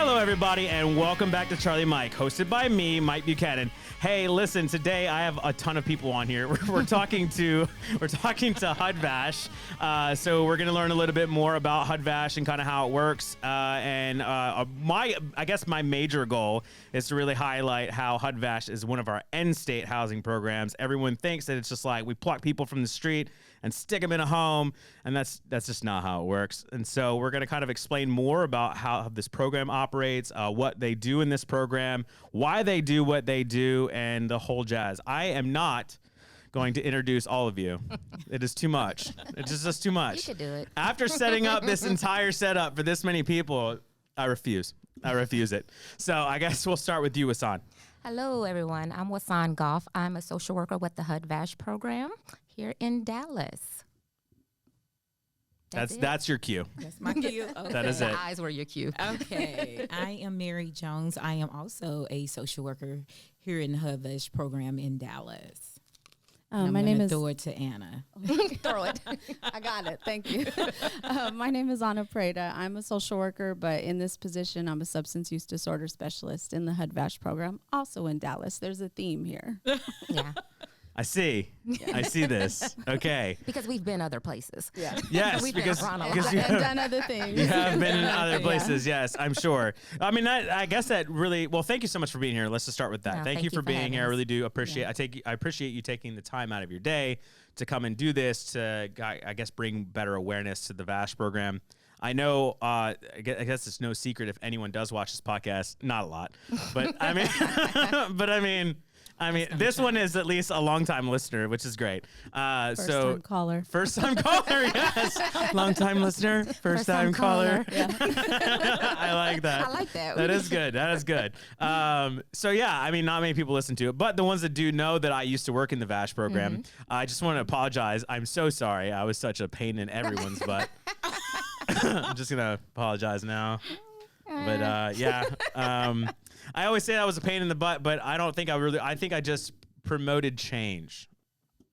Hello, everybody, and welcome back to Charlie Mike, hosted by me, Mike Buchanan. Hey, listen, today I have a ton of people on here. We're talking to HUD-VASH. So we're going to learn a little bit more about HUD-VASH and kind of how it works. I guess my major goal is to really highlight how HUD-VASH is one of our end-state housing programs. Everyone thinks that it's just like we pluck people from the street and stick them in a home, and that's just not how it works. And so we're going to kind of explain more about how this program operates, what they do in this program, why they do what they do, and the whole jazz. I am not going to introduce all of you. It is too much. It's just too much. You could do it. After setting up this entire setup for this many people, I refuse. I refuse it. So I guess we'll start with you, Wasan. Hello, everyone. I'm Wasan Goff. I'm a social worker with the HUD-VASH program here in Dallas. That's your cue. That's my cue. Okay. That is it. The eyes were your cue. Okay. I am Mary Jones. I am also a social worker here in the HUD-VASH program in Dallas. My name is. Throw it to Anna. Throw it. I got it. Thank you. My name is Anna Preda. I'm a social worker, but in this position, I'm a substance use disorder specialist in the HUD-VASH program, also in Dallas. There's a theme here. Yeah. I see. Yeah. I see this. Okay. Because we've been other places. Yeah. Yes, We've been because around a lot. you And have, done other things. you have been in other places. Yes, I'm sure. I mean, I guess that really. Well, thank you so much for being here. Let's just start with that. No, thank you for being having here. I us. really do appreciate. I appreciate you taking the time out of your day to come and do this to, I guess, bring better awareness to the VASH program. I know, I guess it's no secret if anyone does watch this podcast, not a lot, but I mean, this one is at least a longtime listener, which is great. First time caller. First time caller, yes. Long time listener, first time caller. Yeah. I like that. I like that. That is good. That is good. So yeah, I mean, not many people listen to it, but the ones that do know that I used to work in the VASH program, I just want to apologize. I'm so sorry. I was such a pain in everyone's butt. I'm just gonna apologize now. But yeah. I always say I was a pain in the butt, but I don't think I think I just promoted change.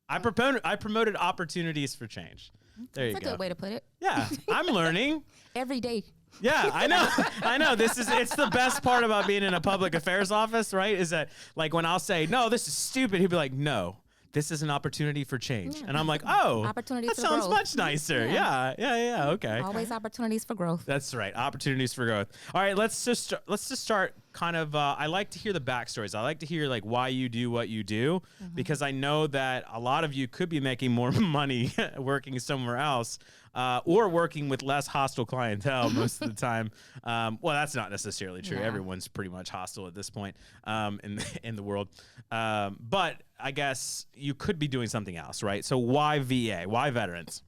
I promoted opportunities for change. There That's you a go. good way to put it. Yeah, I'm learning. Every day. Yeah, I know. I know. It's the best part about being in a public affairs office, right? Is that like when I'll say, no, this is stupid, he'll be like, no, this is an opportunity for change. Yeah. And I'm like, oh, Opportunities that for sounds growth. much nicer. Yeah. Okay. Always opportunities for growth. That's right. Opportunities for growth. All right, let's just start kind of I like to hear the backstories. I like to hear like why you do what you do, because I know that a lot of you could be making more money working somewhere else, or working with less hostile clientele most of the time. Well, that's not necessarily true. Yeah. Everyone's pretty much hostile at this point in the world. But I guess you could be doing something else, right? So why VA? Why veterans?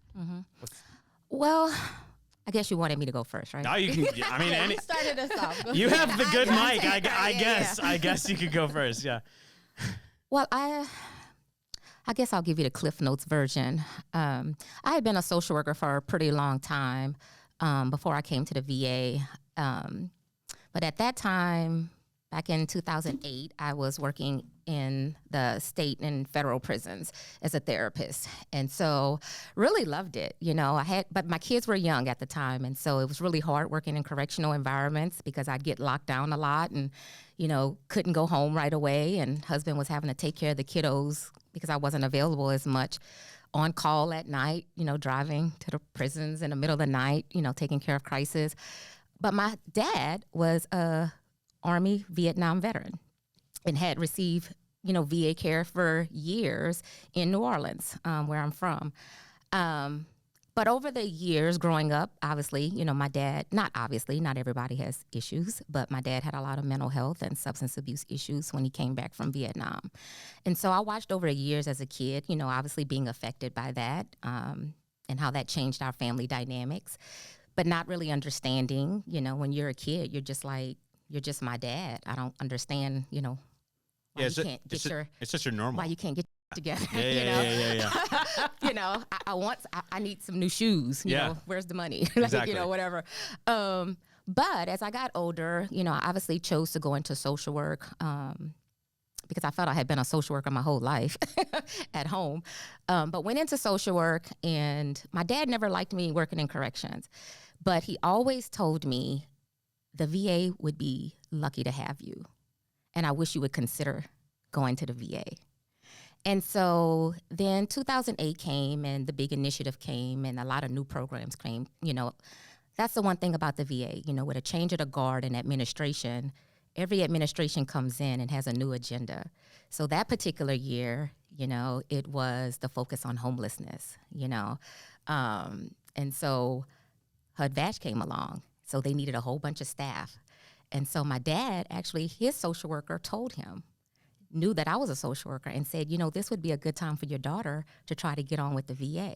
Well, I guess you wanted me to go first, right? Now you can. I mean, You started us off. Go you ahead. have the good mic. Yeah. I guess you could go first. Yeah. Well, I guess I'll give you the Cliff Notes version. I had been a social worker for a pretty long time before I came to the VA. But at that time, back in 2008, I was working in the state and federal prisons as a therapist. And so really loved it. But my kids were young at the time. And so it was really hard working in correctional environments because I'd get locked down a lot and, couldn't go home right away. And husband was having to take care of the kiddos because I wasn't available as much, on call at night, driving to the prisons in the middle of the night, taking care of crisis. But my dad was a Army Vietnam veteran and had received, VA care for years in New Orleans, where I'm from. But over the years growing up, obviously, my dad, not everybody has issues, but my dad had a lot of mental health and substance abuse issues when he came back from Vietnam. And so I watched over the years as a kid, obviously being affected by that, and how that changed our family dynamics, but not really understanding, when you're a kid, you're just like, you're just my dad. I don't understand, why you can't get it's just your normal. why you can't get together. Yeah. I need some new shoes. You know, where's the money? Exactly. Whatever. But as I got older, I obviously chose to go into social work because I felt I had been a social worker my whole life at home. But went into social work, and my dad never liked me working in corrections, but he always told me the VA would be lucky to have you. And I wish you would consider going to the VA. And so then 2008 came and the big initiative came and a lot of new programs came. You know, that's the one thing about the VA, you know, with a change of the guard and administration, every administration comes in and has a new agenda. So that particular year, you know, it was the focus on homelessness, you know. And so HUD-VASH came along. So they needed a whole bunch of staff. And so my dad, actually, his social worker told him, knew that I was a social worker and said, you know, this would be a good time for your daughter to try to get on with the VA.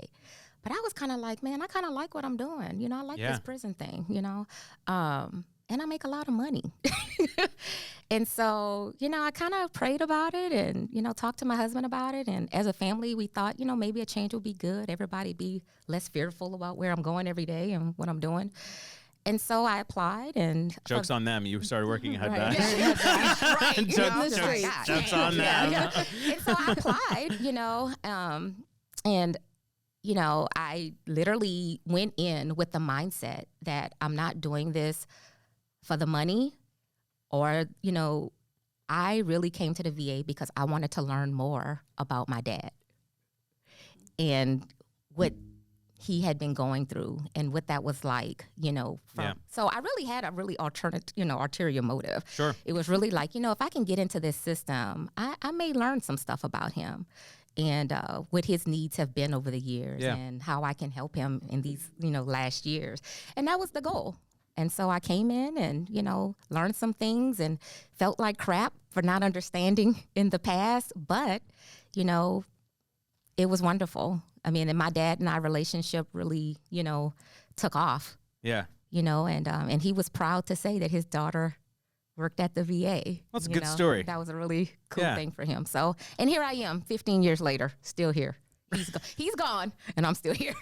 But I was kind of like, man, I kind of like what I'm doing. You know, I like this prison thing, you know, and I make a lot of money. And so, you know, I kind of prayed about it and, you know, talked to my husband about it. And as a family, we thought, you know, maybe a change would be good. Everybody be less fearful about where I'm going every day and what I'm doing. And so I applied and... Joke's on them. You started working at HUD-VASH. Right. Joke's on them. Yeah. And so I applied, you know, and, you know, I literally went in with the mindset that I'm not doing this for the money or, you know, I really came to the VA because I wanted to learn more about my dad and what he had been going through and what that was like, you know. So I really had a really alternate, you know, ulterior motive. Sure. It was really like, you know, if I can get into this system, I may learn some stuff about him and what his needs have been over the years and how I can help him in these, you know, last years. And that was the goal. And so I came in and, you know, learned some things and felt like crap for not understanding in the past. But, you know, it was wonderful. I mean, and my dad and I relationship really, you know, took off. Yeah. You know, and he was proud to say that his daughter worked at the VA. That's a good story. That was a really cool thing for him. So, and here I am 15 years later, still here. He's gone, and I'm still here.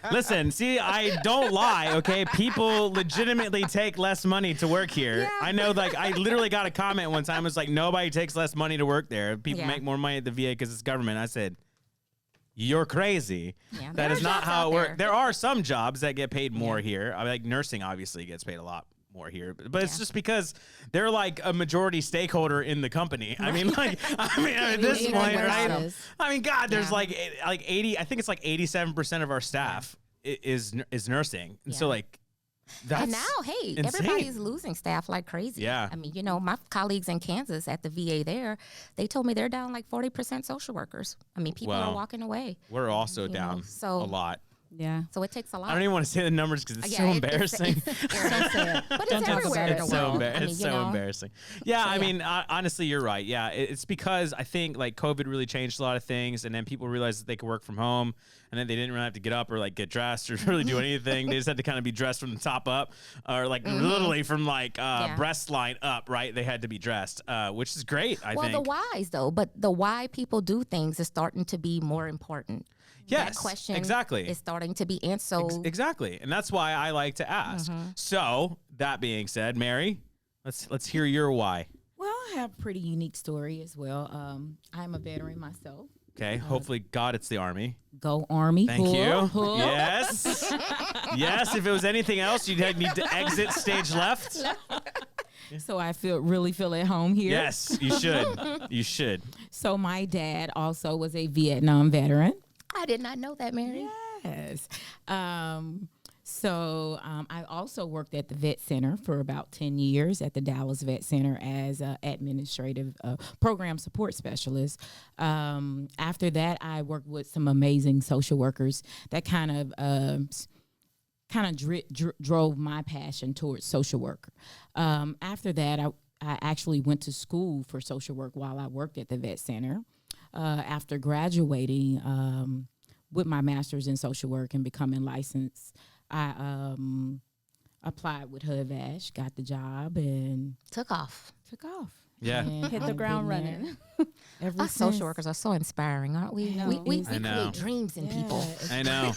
Listen, see, I don't lie, okay? People legitimately take less money to work here. Yeah. I know, like, I literally got a comment one time. It was like, nobody takes less money to work there. People make more money at the VA because it's government. I said, you're crazy. Yeah, That is not how it works. there. There are some jobs that get paid more here. I mean, like, nursing obviously gets paid a lot more here, but it's just because they're like a majority stakeholder in the company. I mean, like, at this point, right? I mean, God, there's like 80. I think it's like 87% of our staff is nursing, and so like. That's and now, hey, insane. everybody's losing staff like crazy. Yeah. I mean, you know, my colleagues in Kansas at the VA there, they told me they're down like 40% social workers. I mean, people are walking away. We're also you down know, a lot. Yeah. So it takes a lot. I don't even want to say the numbers because it's so embarrassing. But it's everywhere in the world. It's so embarrassing. Yeah, I mean, honestly, you're right. Yeah, it's because I think like COVID really changed a lot of things, and then people realized that they could work from home, and then they didn't really have to get up or like get dressed or really do anything. They just had to kind of be dressed from the top up, or like literally from like breast line up. Right? They had to be dressed, which is great. I think. Well, the whys though, but the why people do things is starting to be more important. Yes, that question exactly. is starting to be answered. Exactly, and that's why I like to ask. So that being said, Mary, let's hear your why. Well, I have a pretty unique story as well. I'm a veteran myself. Okay, hopefully, God, it's the Army. Go Army. Thank you. Yes. Yes, if it was anything else, you'd need to exit stage left. So I really feel at home here. Yes, you should. You should. So my dad also was a Vietnam veteran. I did not know that, Mary. Yes. So I also worked at the Vet Center for about 10 years at the Dallas Vet Center as an administrative program support specialist. After that, I worked with some amazing social workers that kind of drove my passion towards social work. After that, I actually went to school for social work while I worked at the Vet Center. After graduating with my master's in social work and becoming licensed, I applied with HUD-VASH, got the job, and Took off. Yeah. And Hit the ground running. Us social workers are so inspiring, aren't we? We I know. create dreams in people. I know.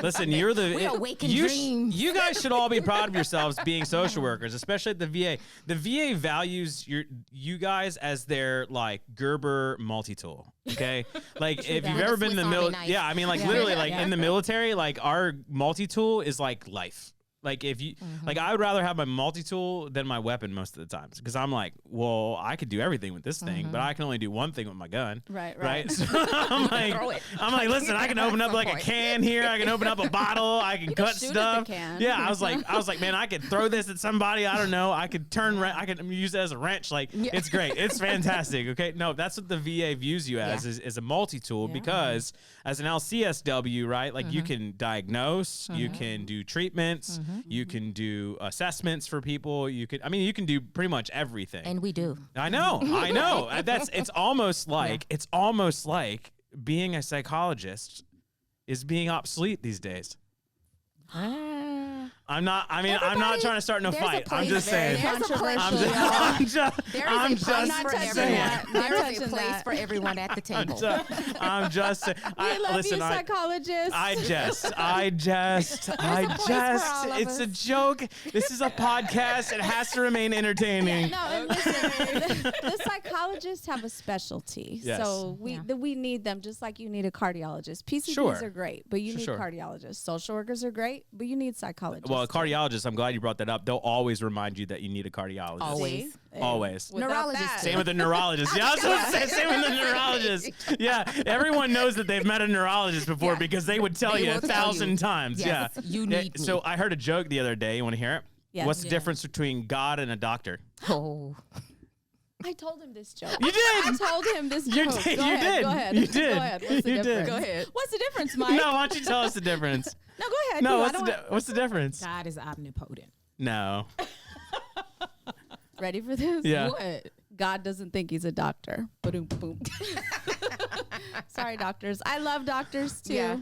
Listen, We awaken dreams. You guys should all be proud of yourselves being social workers, especially at the VA. The VA values you guys as their like Gerber multi-tool. Okay, like if you've ever been in the military, I mean, like literally, like in the military, like our multi-tool is like life. Like if you like, I would rather have my multi-tool than my weapon most of the times, because I'm like, well, I could do everything with this thing, but I can only do one thing with my gun. Right. So I'm like, listen, I can open up like a can here. I can open up a bottle. I can cut shoot at stuff. the can. Yeah, I was like, man, I could throw this at somebody. I don't know. I could turn. I could use it as a wrench. Like it's great. It's fantastic. Okay, no, that's what the VA views you as is a multi-tool, because as an LCSW, right? Like you can diagnose, you can do treatments. You can do assessments for people. You can do pretty much everything. And we do. I know. It's almost like being a psychologist is being obsolete these days. I'm not trying to start no fight. I'm just saying. There's a place I'm just place for everyone at the table. I'm just saying. Listen, psychologists. It's a joke. This is a podcast. It has to remain entertaining. No, and listen, the psychologists have a specialty. Yes. So we need them, just like you need a cardiologist. PCPs are great, but you need cardiologists. Social workers are great, but you need psychologists. Well, a cardiologist, I'm glad you brought that up. They'll always remind you that you need a cardiologist. Always. Always. Neurologist. Same with the neurologist. Yeah, I was going to say same with the neurologist. Yeah, everyone knows that they've met a neurologist before because they would tell you 1,000 times. Yes, yeah. you need me. So I heard a joke the other day. You want to hear it? Yes. What's the difference between God and a doctor? Oh. I told him this joke. You did. I told him this joke. You did. Go ahead. You did. Go ahead. What's the You did. difference? Go ahead. What's the difference, Mike? No, why don't you tell us the difference? No, go ahead. No, dude. what's the difference? God is omnipotent. No. Ready for this? Yeah. What? God doesn't think he's a doctor. Boom, boom. Sorry, doctors. I love doctors too. Yeah.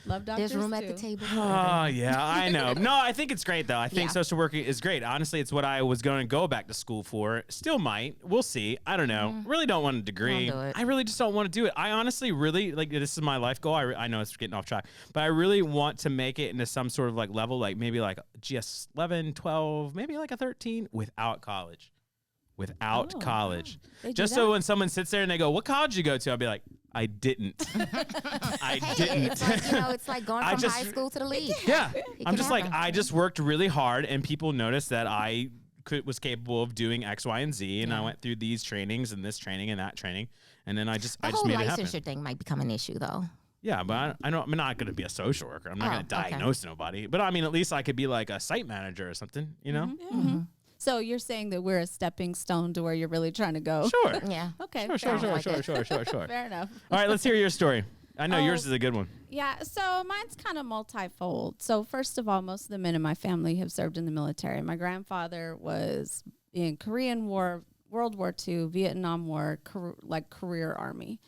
Love doctors. There's room too. at the table. Oh, yeah, I know. No, I think it's great, though. I think social working is great. Honestly, it's what I was going to go back to school for. Still might. We'll see. I don't know. Really don't want a degree. Don't do it. I really just don't want to do it. I honestly really, like, this is my life goal. I know it's getting off track, but I really want to make it into some sort of, like, level, like, maybe, like, GS 11, 12, maybe, like, a 13 without college. Without college. They do Just that? so when someone sits there and they go, what college did you go to? I'll be like, I didn't. I didn't. It's like, it's like going from high school to the league. Yeah. I'm can just like, happen. I just worked really hard and people noticed that I was capable of doing X, Y, and Z. And I went through these trainings and this training and that training. And then I just The whole made it happen. licensure thing might become an issue, though. Yeah, but I'm not going to be a social worker. I'm not going to diagnose nobody. But I mean, at least I could be like a site manager or something, you know? Mm-hmm. So you're saying that we're a stepping stone to where you're really trying to go? Sure. Yeah. Okay. Sure. Fair enough. All right, let's hear your story. I know yours is a good one. Yeah, so mine's kind of multifold. So first of all, most of the men in my family have served in the military. My grandfather was in Korean War, World War II, Vietnam War, career Army.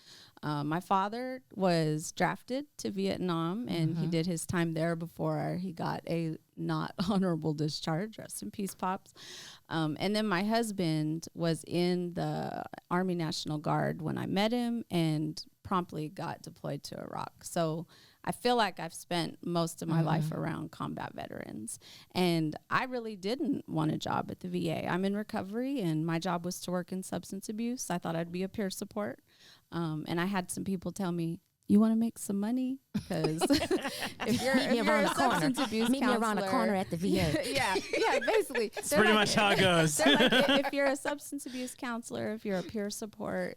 My father was drafted to Vietnam, and he did his time there before he got a not honorable discharge. Rest in peace, Pops. And then my husband was in the Army National Guard when I met him and promptly got deployed to Iraq. So I feel like I've spent most of my life around combat veterans. And I really didn't want a job at the VA. I'm in recovery, and my job was to work in substance abuse. I thought I'd be a peer support. And I had some people tell me, you want to make some money? Because if you're a substance abuse Meet me counselor, around the corner at the VA. yeah, basically. That's pretty much how it goes. They're like, if you're a substance abuse counselor, if you're a peer support,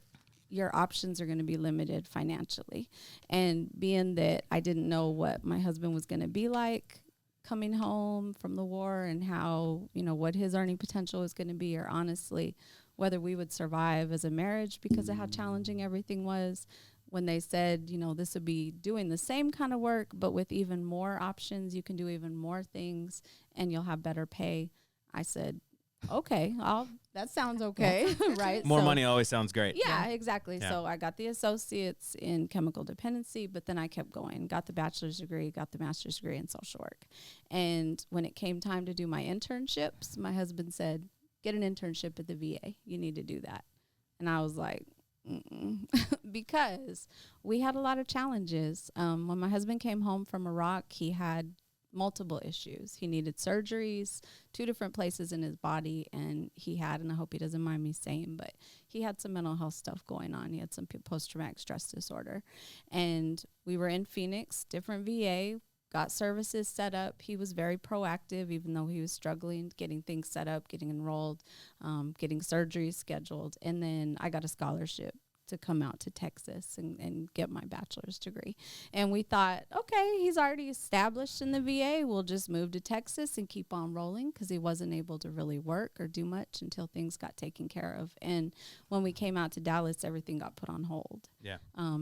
your options are going to be limited financially. And being that I didn't know what my husband was going to be like coming home from the war and how, what his earning potential was going to be, or honestly, whether we would survive as a marriage because of how challenging everything was. When they said, this would be doing the same kind of work, but with even more options, you can do even more things and you'll have better pay. I said, okay, that sounds okay, right? More money always sounds great. Yeah, exactly. Yeah. So I got the associates in chemical dependency, but then I kept going, got the bachelor's degree, got the master's degree in social work. And when it came time to do my internships, my husband said, get an internship at the VA. You need to do that. And I was like, because we had a lot of challenges. When my husband came home from Iraq, he had multiple issues. He needed surgeries, 2 different places in his body, and and I hope he doesn't mind me saying, but he had some mental health stuff going on. He had some post-traumatic stress disorder. And we were in Phoenix, different VA, got services set up. He was very proactive, even though he was struggling, getting things set up, getting enrolled, getting surgeries scheduled. And then I got a scholarship to come out to Texas and get my bachelor's degree. And we thought, okay, he's already established in the VA. We'll just move to Texas and keep on rolling, because he wasn't able to really work or do much until things got taken care of. And when we came out to Dallas, everything got put on hold. Yeah.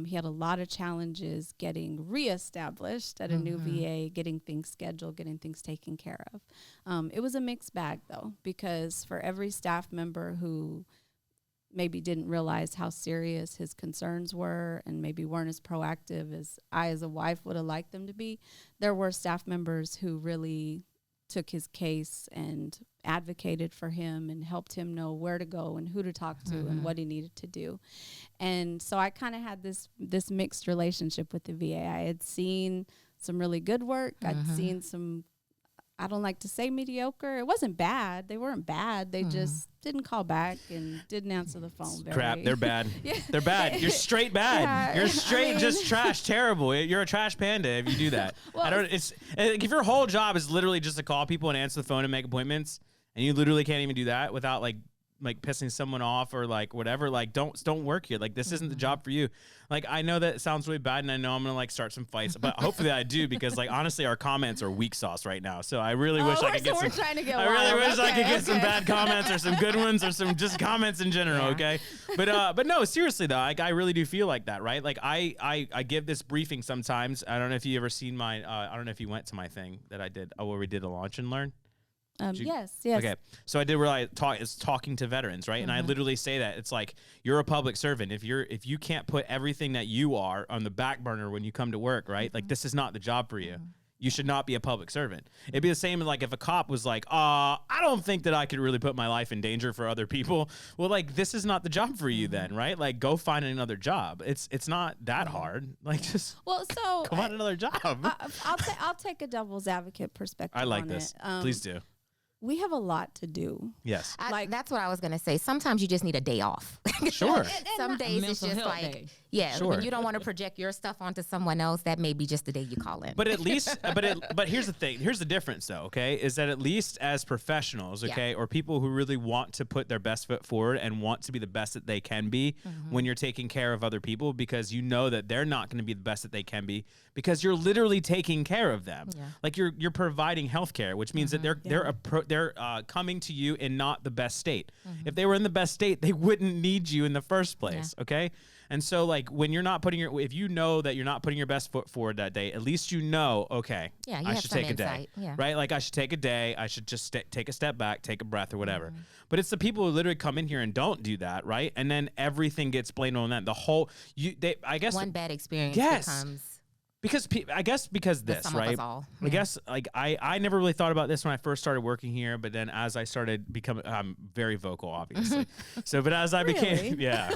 He had a lot of challenges getting reestablished at a new VA, getting things scheduled, getting things taken care of. It was a mixed bag, though, because for every staff member who maybe didn't realize how serious his concerns were and maybe weren't as proactive as I as a wife would have liked them to be, there were staff members who really took his case and advocated for him and helped him know where to go and who to talk to and what he needed to do. And so I kind of had this mixed relationship with the VA. I had seen some really good work. I'd seen some, I don't like to say mediocre. It wasn't bad. They weren't bad. They just didn't call back and didn't answer the phone. Crap, they're bad. Yeah. They're bad. You're straight bad. Yeah, You're straight I just trash. Terrible. You're a trash panda if you do that. Well, I don't. It's if your whole job is literally just to call people and answer the phone and make appointments, and you literally can't even do that without like pissing someone off or like whatever, like don't work here. Like this isn't the job for you. Like I know that it sounds really bad and I know I'm gonna like start some fights, but hopefully I do, because like honestly our comments are weak sauce right now. So I really wish I could get some. Trying to get I really wild. wish I could Okay, get some bad comments or some good ones or some just comments in general. Yeah. Okay. But no, seriously though, like I really do feel like that, right? Like I give this briefing sometimes. I don't know if you ever seen my, I don't know if you went to my thing that I did, where we did a launch and learn. Yes. Okay. So I did where I is talking to veterans, right? And I literally say that it's like, you're a public servant. If you can't put everything that you are on the back burner when you come to work, right? Like this is not the job for you. You should not be a public servant. It'd be the same like if a cop was like, I don't think that I could really put my life in danger for other people. Well, like this is not the job for you then, right? Like go find another job. It's not that hard. Like just So go find another job. I'll take a devil's advocate perspective. I like on this. It. Please do. We have a lot to do. Yes. That's what I was going to say. Sometimes you just need a day off. Sure. Some days it's mental just health like, day. yeah, Sure. when you don't want to project your stuff onto someone else, that may be just the day you call in. But at least, but here's the thing. Here's the difference, though. Okay, is that at least as professionals, okay, or people who really want to put their best foot forward and want to be the best that they can be when you're taking care of other people, because you know that they're not going to be the best that they can be, because you're literally taking care of them. Yeah. Like you're providing healthcare, which means that they're coming to you in not the best state. If they were in the best state, they wouldn't need you in the first place. Yeah. Okay. And so like when you're not putting if you know that you're not putting your best foot forward that day, at least you know, okay, Yeah, you I have should some take a day, insight. Yeah. right? Like I should take a day. I should just take a step back, take a breath or whatever. But it's the people who literally come in here and don't do that, right? And then everything gets blamed on them. The whole, I guess. One bad experience Yes. becomes Because because this, sum of right? us all. I guess like I never really thought about this when I first started working here, but then as I started becoming, I'm very vocal, obviously. But as I became, yeah,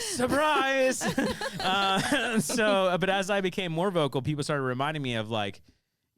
surprise. But as I became more vocal, people started reminding me of like,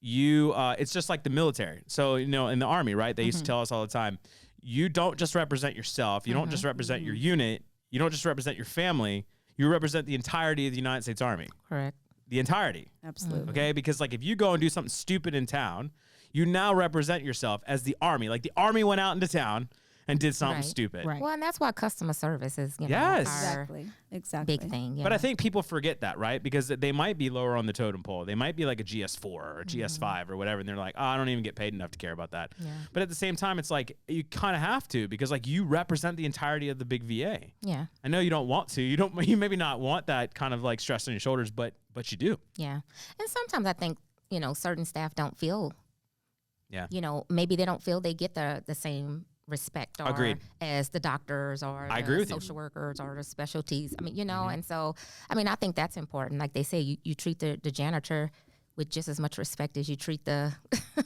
it's just like the military. So in the Army, right? They used to tell us all the time, you don't just represent yourself. You don't just represent your unit. You don't just represent your family. You represent the entirety of the United States Army. correct. The entirety. Absolutely. Okay, because like if you go and do something stupid in town, you now represent yourself as the Army. Like the Army went out into town and did something Right. stupid. Right. Well, and that's why customer service is, Yes. our Exactly. big thing. Yeah. But I think people forget that, right? Because they might be lower on the totem pole. They might be like a GS4 or a GS5 or whatever, and they're like, I don't even get paid enough to care about that. Yeah. But at the same time, it's like you kind of have to, because like you represent the entirety of the big VA. Yeah. I know you don't want to. You maybe not want that kind of like stress on your shoulders, but you do. Yeah. And sometimes I think, certain staff don't feel, Yeah. maybe they don't feel they get the same respect or Agreed. as the doctors or I the agree with you. social workers or the specialties. I mean, and so, I think that's important. Like they say, you treat the janitor with just as much respect as you treat the the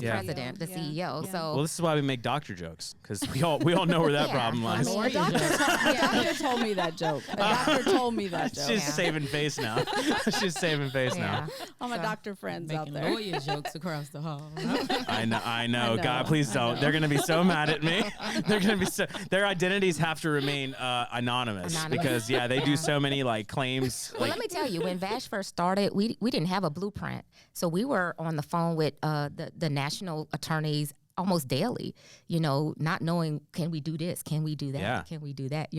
Yeah. president, the Yeah. CEO. Yeah. So Well, this is why we make doctor jokes, because we all know where that Yeah. problem lies. I mean, Or A doctor, you a doctor told me that joke. A doctor told me that She's joke. Yeah. saving face now. She's saving face yeah. now. All my So, doctor friends out making there. lawyer jokes across the hall. I know. I know, God, please I don't. know. They're gonna be so mad at me. They're gonna be so. Their identities have to remain anonymous, Anonymous. because they do so many claims. Well, let me tell you, when VASH first started, we didn't have a blueprint. So we were on the phone with the national attorneys almost daily, not knowing, can we do this? Can we do that? Yeah. Can we do that?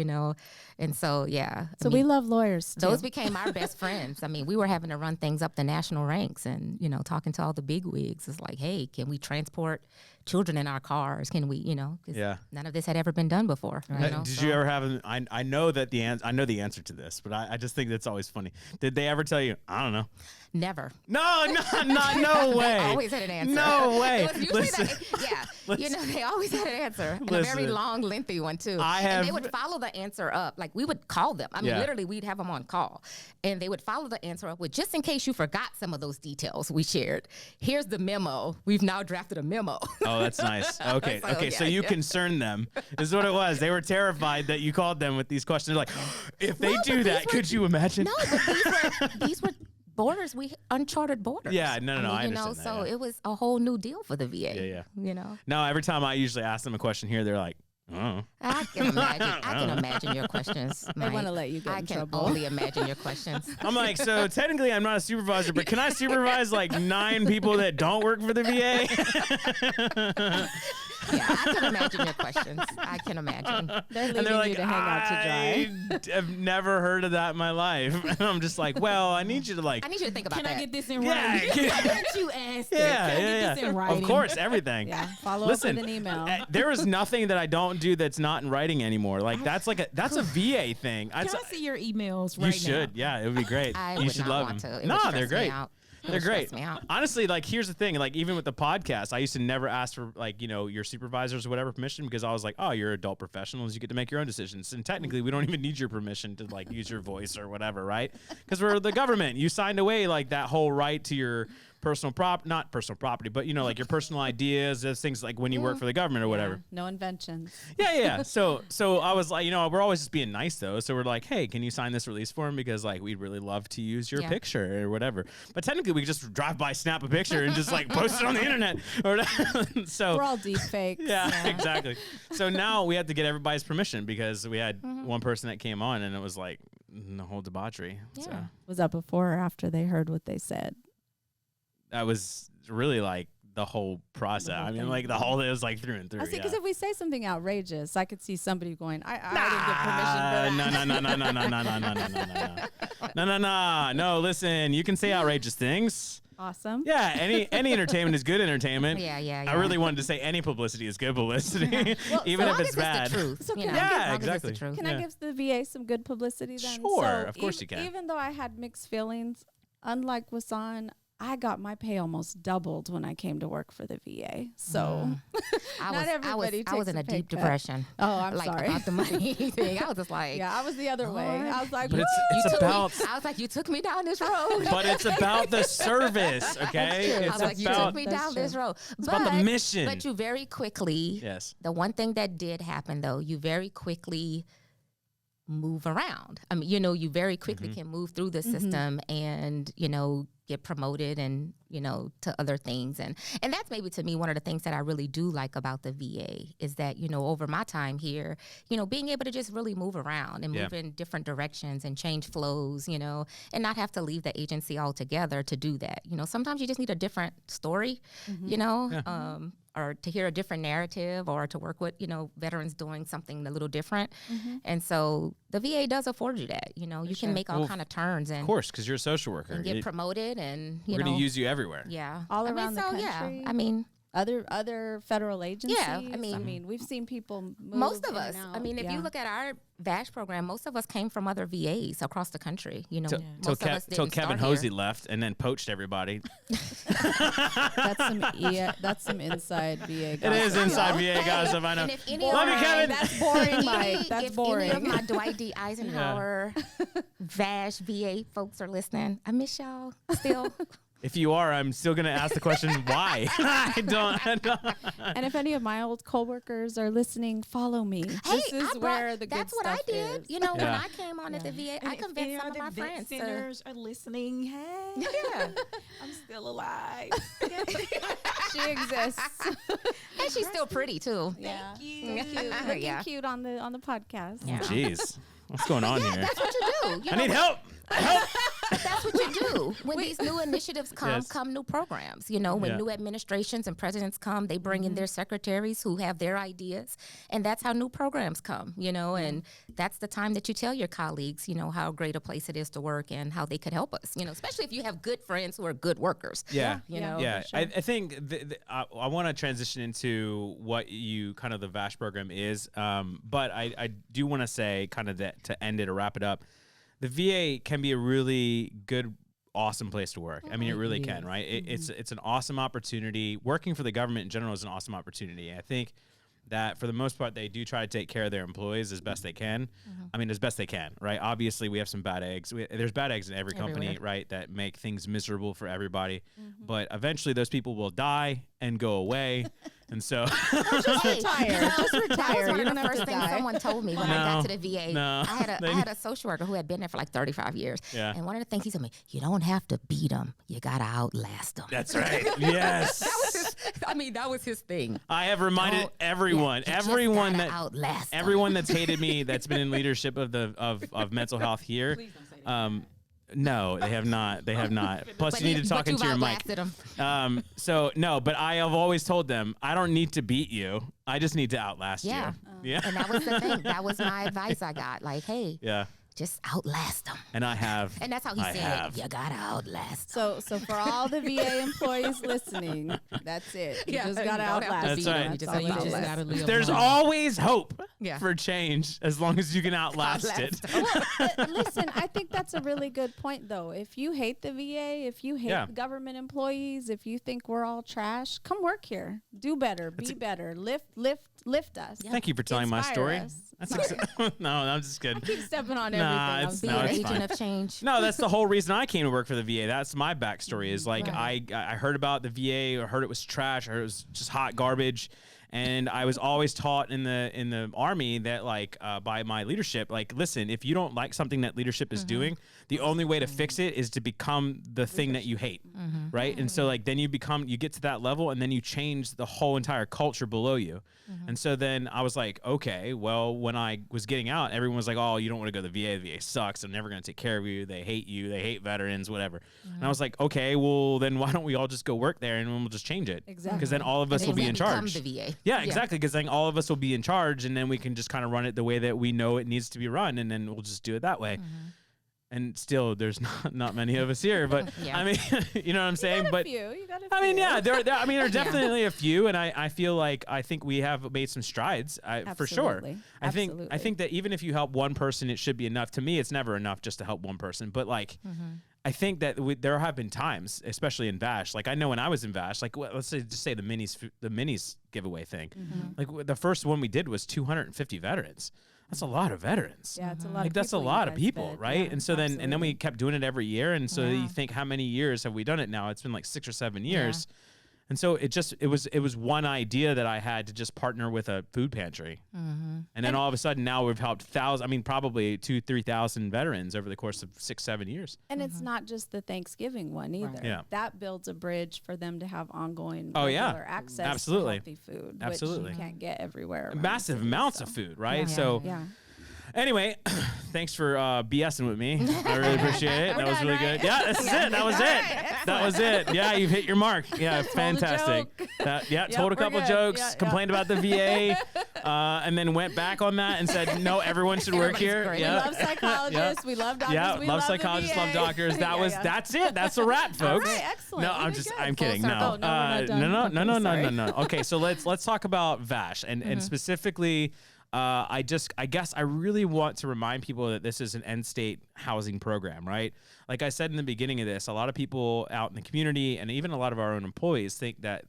And so, yeah. So we love lawyers too. those became our best friends. I mean, we were having to run things up the national ranks and, talking to all the big wigs. It's like, hey, can we transport children in our cars? Can we, 'cause Yeah. none of this had ever been done before. Did you ever have? I know that I know the answer to this, but I just think that's always funny. Did they ever tell you? I don't know. Never. No, no way. They always had an answer. No way. It was usually Listen. they always had an answer. And a very Listen. long, lengthy one, too. I And have- they would follow the answer up. Like, we would call them. I mean, Yeah. literally, we'd have them on call. And they would follow the answer up with, just in case you forgot some of those details we shared, here's the memo. We've now drafted a memo. Oh, that's nice. Okay, So, okay. So yeah, you yeah. concerned them. This is what it was. They were terrified that you called them with these questions. They're like, if they No, do but that, these were- could you imagine? No, but these were borders, uncharted borders. Yeah, no, I mean, understand that, so yeah. it was a whole new deal for the VA. Yeah. No, every time I usually ask them a question here, they're like, oh. I can imagine your questions. They want to Mike. let you get I in can trouble. only imagine your questions. I'm like, so technically I'm not a supervisor, but can I supervise 9 people that don't work for the VA? Yeah, I can imagine your questions. I can imagine. They're And leaving they're like, you to hang out to dry. I have never heard of that in my life. And I'm just like, well, I need you to I need you to think about Can that. I get this in Yeah, writing? yeah. Can't you ask it? Yeah, Can I yeah, get this in writing? Of course, everything. Yeah, follow Listen, up with an email. there is nothing that I don't do that's not in writing anymore. That's a VA thing. Can I see your emails You right should, yeah, it would be great. I You would should not love want them. to. It No, would stress they're me great. out. It They're would great. stress me out. Honestly, here's the thing. Even with the podcast, I used to never ask for your supervisors or whatever permission, because I was like, oh, you're adult professionals. You get to make your own decisions. And technically, we don't even need your permission to use your voice or whatever, right? Because we're the government. You signed away that whole right to your not personal property, but your personal ideas, those things when you work for the government or whatever. No inventions. Yeah. So I was like, we're always just being nice though. So we're like, hey, can you sign this release form? Because we'd really love to use your Yeah. picture or whatever. But technically we could just drive by, snap a picture and just post it on the internet or whatever. So We're all deep fakes. yeah, exactly. So now we have to get everybody's permission, because we had Mm-hmm. one person that came on and it was the whole debauchery. So Yeah. Was that before or after they heard what they said? that was really the whole process. I mean, the whole, it was through and through. I see, because yeah. if we say something outrageous, I could see somebody going, I didn't get permission for that. No. Listen, you can say outrageous things. Awesome. Yeah, any entertainment is good entertainment. Yeah. I really wanted to say any publicity is good publicity, Well, even As if long it's as bad. the truth. So you can know, I as Yeah, long as it's exactly. the truth. Can Yeah. I give the VA some good publicity then? Sure, So of course you can. Even though I had mixed feelings, unlike Wasan, I got my pay almost doubled when I came to work for the VA. So not everybody I was takes in a a pay deep cut. depression. Oh, I'm like, sorry. about the money thing. I was just like, Yeah, I was the other way. Lord. I was like, But "Woo!" it's you took about me, I was like, you took me down this road. but it's about the service, okay? true. I It's was like, you took about me That's down true. this road. it's about the mission. But you very quickly, Yes. the one thing that did happen though, you very quickly move around. I mean, you very quickly Mm-hmm. can move through the system and, get promoted and, to other things. And that's maybe to me one of the things that I really do like about the VA is that, over my time here, being able to just really move around and Yeah. move in different directions and change flows, and not have to leave the agency altogether to do that. Sometimes you just need a different story, or to hear a different narrative or to work with, veterans doing something a little different. And so the VA does afford you that, you can make all Well, kind of turns Of and course, because you're a social worker. get promoted and, We're going to use you everywhere. yeah. All I mean, around the so, yeah, country. I mean, other federal agencies. I mean, we've seen people move most of in us, and I out. mean, if Yeah. you look at our VASH program, most of us came from other VAs across the country, Till most of us Till didn't Kevin start Hosey here. left and then poached everybody. That's some inside VA. It is inside Hey, VA gossip, I know. and if any Love of you, my- Kevin. That's boring, Any- Mike. That's if boring. any of my Dwight D. Eisenhower VASH VA folks are listening, I miss y'all still. If you are, I'm still going to ask the question, why? I don't. And if any of my old coworkers are listening, follow me. Hey, This is where the good that's what I stuff did. is. You know, when Yeah. I came on at the VA, And I if convinced any some of of my the vet friends to. centers are listening. Hey, Yeah. I'm still alive. She exists. And she's still pretty too. Yeah. you. Looking Yeah. cute on the podcast. Yeah. Jeez. What's going on here? That's what you do. You I know, need help. But that's what you do. When these new initiatives come, Yes. come new programs. You know, when Yeah. new administrations and presidents come, they bring in their secretaries who have their ideas. And that's how new programs come, you know, and that's the time that you tell your colleagues, you know, how great a place it is to work and how they could help us, you know, especially if you have good friends who are good workers. Yeah. You know? Yeah. for sure. I think I want to transition into what you kind of the VASH program is. But I do want to say kind of that to end it or wrap it up. The VA can be a really good, awesome place to work. I mean, it really can, right? It's an awesome opportunity. Working for the government in general is an awesome opportunity. I think that for the most part, they do try to take care of their employees as best they can. I mean, as best they can, right? Obviously, we have some bad eggs. There's bad eggs in every company, Everywhere. right, that make things miserable for everybody. But eventually, those people will die and go away. And so, Just retire. Just That retire. was one You of don't the have first to things die. someone told me when I got to the VA. No. I had a social worker who had been there for like 35 years. Yeah. And one of the things he told me, you don't have to beat them. You got to outlast them. that's right. Yes. That was his thing. I have reminded Don't- everyone, Yeah, you just everyone gotta that outlast 'em. everyone that's hated me that's been in leadership of mental health here. Please don't say that. No, they have not. They have not. Plus, But you need to talk but you've into your mic. outlasted 'em. So no, but I have always told them I don't need to beat you. I just need to outlast Yeah. you. Yeah. And that was the thing. That was my advice I got. Like, hey, Yeah. just outlast them. And I have. And that's how he I said have. it. You got to outlast 'em. So for all the VA employees listening, that's it. You Yeah, just you got to don't have to outlast. beat them. them. That's You just all have it to is. outlast gotta live There's long. always hope Yeah. for change as long as you can outlast it. Listen, I think that's a really good point, though. If you hate the VA, if you hate Yeah. government employees, if you think we're all trash, come work here. Do better. Be better. Lift us. Thank you for telling my Inspire story. us. No, I'm just kidding. Keep stepping on Nah, everything. it's- Be no, an it's agent fine. of change. No, that's the whole reason I came to work for the VA. That's my backstory. Is like Right. I heard about the VA. I heard it was trash. I heard it was just hot garbage. And I was always taught in the army that like by my leadership, like listen, if you don't like something that leadership is doing, the only way to fix it is to become the thing that you hate, right? And so like then you get to that level, and then you change the whole entire culture below you. And so then I was like, okay, well, when I was getting out, everyone was like, oh, you don't want to go to the VA. The VA sucks. They're never going to take care of you. They hate veterans, whatever. And I was like, okay, well, then why don't we all just go work there and we'll just change it? Exactly. Because then all of us And will then be we in become charge. the VA. Yeah, exactly. Because then all of us will be in charge, and then we can just kind of run it the way that we know it needs to be run, and then we'll just do it that way. And still, there's not many of us here, but Yeah. I mean, you know what I'm saying? But You got a few. I mean, yeah, there are definitely a few, and I feel like I think we have made some strides for sure. Absolutely. I Absolutely. think that even if you help one person, it should be enough. To me, it's never enough just to help one person, but like. I think that there have been times, especially in VASH. Like I know when I was in VASH, like let's say the minis giveaway thing. Like the first one we did was 250 veterans. That's a lot of veterans. Yeah, it's a lot. Like of that's a people you lot of guys people, fed. right? Yeah, and so then we absolutely. kept doing it every year, and so Yeah. you think how many years have we done it now? It's been like 6 or 7 years. And so it was one idea that I had to just partner with a food pantry, and then all of a sudden now we've helped probably 2,000-3,000 veterans over the course of 6-7 years. And it's not just the Thanksgiving one either. Yeah. That builds a bridge for them to have ongoing Oh, yeah. regular access Absolutely. to healthy food, Absolutely. which you can't get everywhere. around Massive the city, amounts so. of food, right? Yeah. So Yeah. anyway, thanks for BSing with me. I really appreciate it. That was done, really right? good. Yeah, this is it. That was it. That was it. Yeah, you've hit your mark. Yeah, fantastic. Told a we're couple good. jokes, Yeah, yeah. complained about the VA, and then went back on that and said, no, everyone should work Everybody's here. great. We Yeah. love psychologists. We love doctors. Yeah, we love the psychologists, love VA. doctors. That's it. That's a wrap, folks. right, excellent. No, We I'm did just, good. I'm Full kidding. circle. No, No, we're not done. no, Okay, sorry. no. Okay, so let's talk about VASH and specifically. I guess I really want to remind people that this is an end state housing program, right? Like I said in the beginning of this, a lot of people out in the community and even a lot of our own employees think that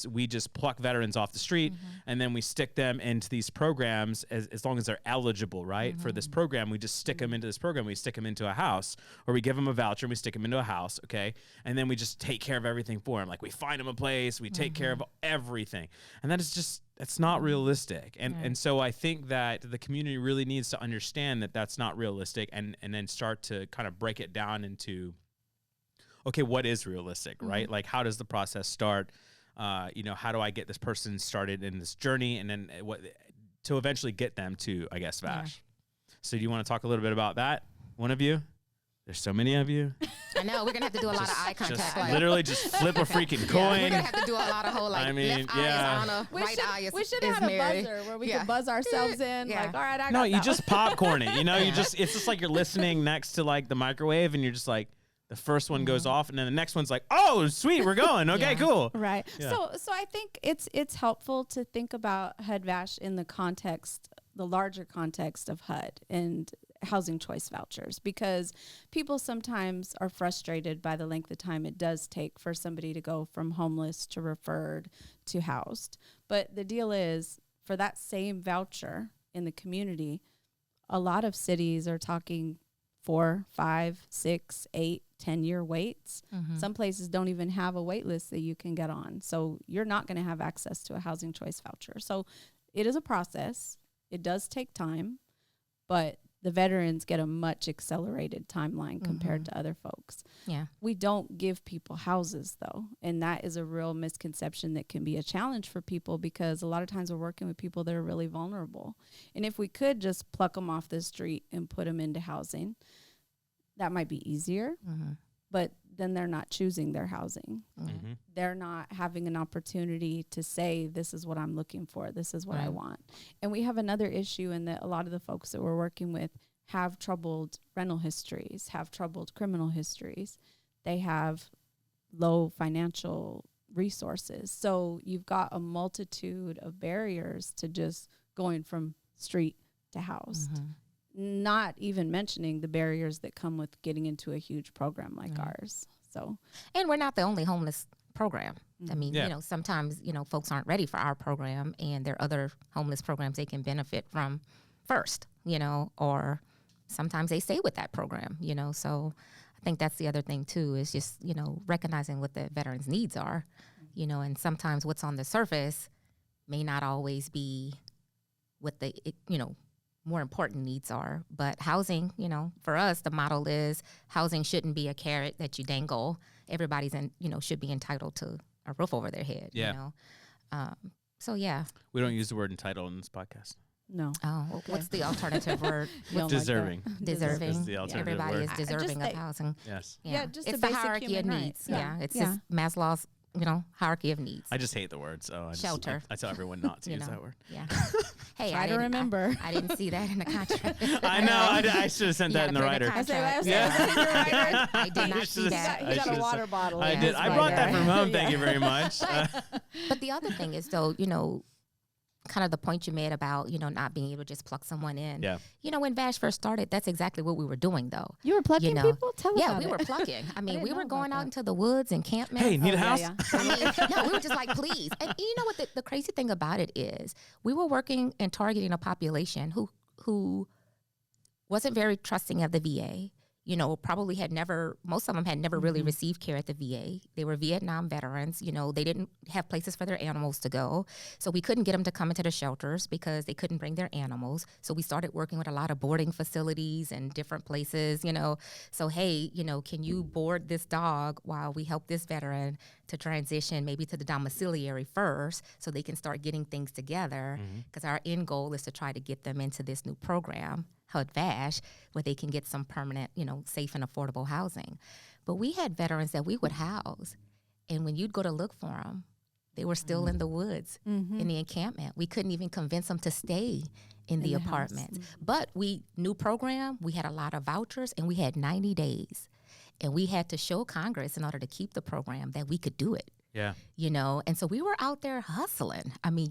we just pluck veterans off the street and then we stick them into these programs as long as they're eligible, right? For this program, we just stick them into this program. We stick them into a house, or we give them a voucher and we stick them into a house, okay? And then we just take care of everything for them. Like, we find them a place, we take care of everything. And that is just, that's not realistic. And so I think that the community really needs to understand that that's not realistic, and then start to kind of break it down into, okay, what is realistic, right? Like, how does the process start? How do I get this person started in this journey, and then what to eventually get them to, I guess, VASH. So do you want to talk a little bit about that? One of you? There's so many of you. I know, we're going to have to do a lot of eye contact. Literally just flip a freaking coin. We're going to have to do a lot of whole, left eye is Anna, right eye is We should is have had Mary. a buzzer where we could buzz ourselves in. Like, all right, I got No, you that just popcorn it. It's just like you're listening next to like the microwave, and you're just like, the first one goes off, and then the next one's like, oh, sweet, we're going. Okay, cool. Right. Yeah. So I think it's helpful to think about HUD-VASH in the context, the larger context of HUD and housing choice vouchers, because people sometimes are frustrated by the length of time it does take for somebody to go from homeless to referred to housed. But the deal is, for that same voucher in the community, a lot of cities are talking 4, 5, 6, 8, 10-year waits. Some places don't even have a wait list that you can get on. So you're not going to have access to a housing choice voucher. So it is a process. It does take time, but the veterans get a much accelerated timeline compared to other folks. Yeah. We don't give people houses, though, and that is a real misconception that can be a challenge for people, because a lot of times we're working with people that are really vulnerable. And if we could just pluck them off the street and put them into housing, that might be easier, but then they're not choosing their housing. They're not having an opportunity to say, this is what I'm looking for, this is what I want. And we have another issue in that a lot of the folks that we're working with have troubled rental histories, have troubled criminal histories. They have low financial resources. So you've got a multitude of barriers to just going from street to house. Not even mentioning the barriers that come with getting into a huge program like ours. So, and we're not the only homeless program. I mean, sometimes, folks aren't ready for our program, and there are other homeless programs they can benefit from first, or sometimes they stay with that program, So I think that's the other thing too, is just, recognizing what the veterans' needs are, and sometimes what's on the surface may not always be what the, more important needs are. But housing, for us, the model is housing shouldn't be a carrot that you dangle. Everybody's should be entitled to a roof over their head. So yeah. We don't use the word entitled in this podcast. no. Oh, what's the alternative word? Don't like Deserving. that. Deserving. Is the alternative Everybody word. is deserving Just of housing. Yes. Yeah, just it's a the basic hierarchy of human right. needs. Yeah. It's Yeah. just Maslow's, hierarchy of needs. I just hate the word, so Shelter. I tell everyone not to use that word. Yeah. Hey, Try to remember. I didn't see that in the contract. I know. I should have sent You that in the gotta put it writer. I say last Yeah. I did You not see should've- that. He got should've a water said- bottle. I in did. his I brought that bag. from home. Yeah. Thank you very much. But the other thing is, though, kind of the point you made about, not being able to just pluck someone in. Yeah. When VASH first started, that's exactly what we were doing, though. You were plucking people? Tell us Yeah, about we it. were plucking. I mean, didn't we know were about going out that. into the woods and encampments. Hey, need a Yeah, house? yeah. I mean, no, we were just like, please. And you know what the crazy thing about it is? We were working and targeting a population who wasn't very trusting of the VA. Probably most of them had never really received care at the VA. They were Vietnam veterans. They didn't have places for their animals to go. So we couldn't get them to come into the shelters because they couldn't bring their animals. So we started working with a lot of boarding facilities and different places, So, hey, can you board this dog while we help this veteran to transition maybe to the domiciliary first so they can start getting things together? Because our end goal is to try to get them into this new program, HUD-VASH, where they can get some permanent, safe and affordable housing. But we had veterans that we would house, and when you'd go to look for them, they were still in the woods, in the encampment. We couldn't even convince them to stay in the apartments. But new program, we had a lot of vouchers, and we had 90 days. And we had to show Congress, in order to keep the program, that we could do it. Yeah. And so we were out there hustling. I mean,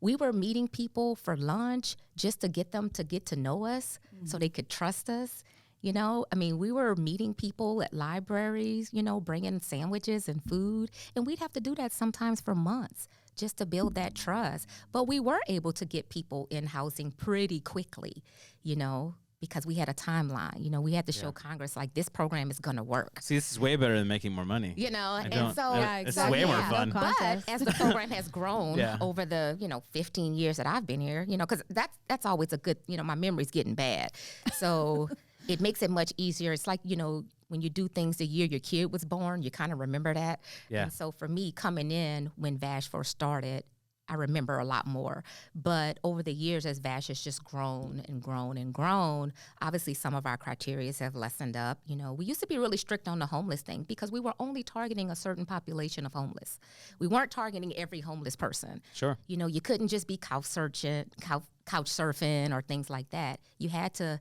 we were meeting people for lunch just to get them to get to know us so they could trust us. You know, I mean, we were meeting people at libraries, you know, bringing sandwiches and food, and we'd have to do that sometimes for months just to build that trust. But we were able to get people in housing pretty quickly, you know, because we had a timeline. You know, we had to show Congress, like, this program is going to work. See, this is way better than making more money. You know, I and don't- so I- it's way more fun. But as the program has grown Yeah. over the 15 years that I've been here, you know, because that's always a good, you know, my memory's getting bad, so it makes it much easier. It's like, you know, when you do things the year your kid was born, you kind of remember that. Yeah. And so for me, coming in when VASH first started, I remember a lot more. But over the years, as VASH has just grown and grown and grown, obviously some of our criteria have lessened up. You know, we used to be really strict on the homeless thing because we were only targeting a certain population of homeless. We weren't targeting every homeless person. Sure. You know, you couldn't just be couch surfing or things like that. You had to,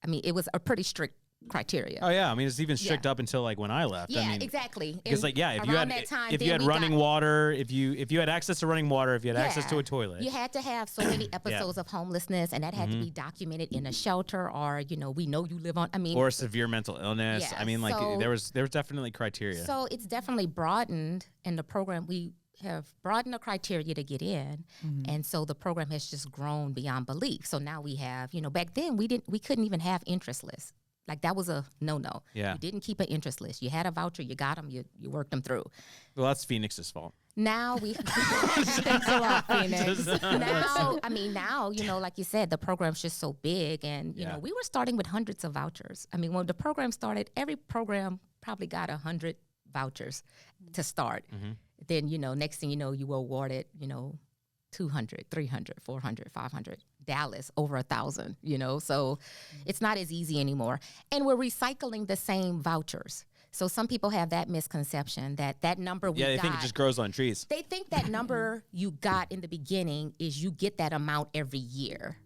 I mean, it was a pretty strict criteria. Oh yeah, I mean it's even strict up until like when I left. Yeah, I mean, exactly. because And like if you around had that time, if you then had we running got- water, if you had access to running water, if you had access to a toilet. You had to have so many episodes of homelessness, and that had to be documented in a shelter, or you know, we know you live on. I mean, or severe mental illness. Yeah, I mean, like so- there was definitely criteria. so it's definitely broadened in the program. We have broadened the criteria to get in, and so the program has just grown beyond belief. So now we have, you know, back then we couldn't even have interest lists. Like that was a no-no. Yeah. You didn't keep an interest list. You had a voucher, you got them, you worked them through. Well, that's Phoenix's fault. Now we Thanks a lot, Phoenix. now, you know, like you said, the program's just so big, and you know, we were starting with hundreds of vouchers. I mean, when the program started, every program probably got 100 vouchers to start. Then, you know, next thing you know, you were awarded, you know, 200, 300, 400, 500. Dallas, over 1,000, you know, so it's not as easy anymore. And we're recycling the same vouchers. So some people have that misconception that number we Yeah, they got, think it just grows on trees. they think that number you got in the beginning is you get that amount every year.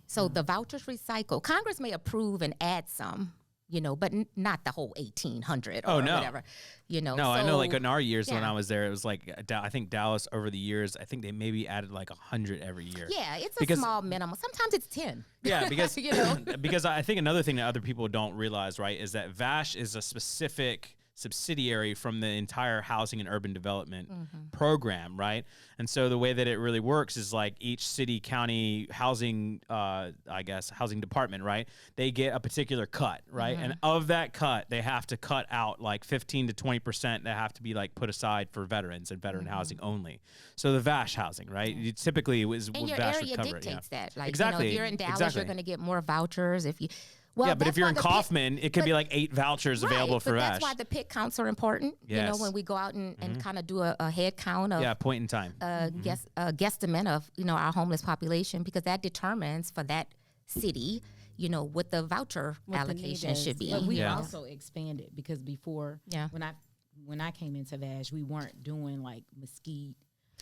So the vouchers recycle. Congress may approve and add some, you know, but not the whole 1,800 or Oh, no. whatever, you know. No, I know. Like so- in our years when yeah. I was there, it was like I think Dallas over the years, I think they maybe added like 100 every year. Yeah, it's a Because- small minimum. Sometimes it's 10. Yeah, because You know? because I think another thing that other people don't realize, right, is that VASH is a specific subsidiary from the entire housing and urban development program, right? And so the way that it really works is like each city, county housing, housing department, right? They get a particular cut, right? And of that cut, they have to cut out like 15 to 20% that have to be like put aside for veterans and veteran housing only. So the VASH housing, right? You typically is And what your VASH area would cover it. Yeah. dictates that. Like, Exactly, you know, if you're in Dallas, exactly. you're going to get more vouchers. If you, well, Yeah, but if that's you're why in the PIC Kaufman, it could be but- like 8 vouchers available right, for but VASH. that's why the PIC counts are important. You know, Yes. when we go out and kind of do a head count of Yeah, point in time. guesstimate of, you know, our homeless population, because that determines for that city, you know, what the voucher What the need allocation is. should be. But we Yeah. also expanded because before, Yeah. when I came into VASH, we weren't doing like Mesquite.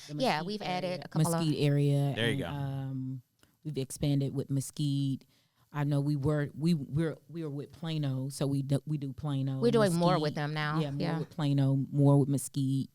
the Yeah, Mesquite we've area- added a couple of- Mesquite area. There you and, we've expanded with Mesquite. I know we were with Plano, so we do Plano. We're doing more with Mesquite. them now. Yeah, more Yeah. with Plano, more with Mesquite.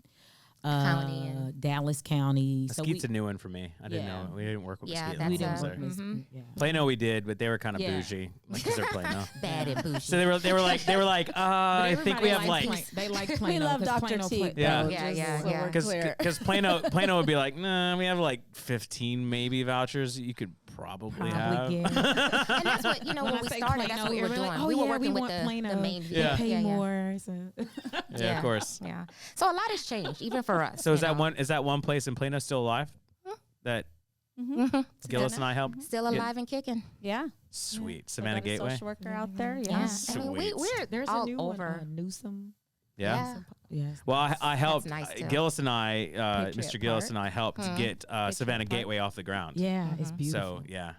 County and- Dallas County. Mesquite's a new one for me. I didn't Yeah. know. We didn't work with Yeah, Mesquite. that's we when I didn't was work there. with Mesquite. Yeah. Plano we did, but they were kind of Yeah. bougie, like because they're Plano. Bad and bougie. So they were like, I think we have like, they like Plano. We love 'cause Dr. Plano T. play- Yeah. though, Yeah, just yeah, so yeah. we're clear. because Plano would be like, nah, we have like 15 maybe vouchers you could probably have. Probably get. and that's what, you know, when I we say started, Plano, that's what we were everybody doing. like, we were oh, yeah, working we with want the Plano. main Yeah. Pay yeah. more. So. Yeah, of course. Yeah. So a lot has changed, even for us. So is you that know. one place in Plano still alive? That Gillis and I helped? Still alive and kicking? Yeah. Sweet. So Savannah got a Gateway? social worker out there. Yeah. Yes. I mean, Sweet. we're There's all a new over. one, Newsom. Yeah. Yes. Well, I helped nice, too. Gillis and I, Patriot Mr. Gillis Park. and I helped get Savannah Park. Gateway off the ground. Yeah, it's beautiful. So yeah.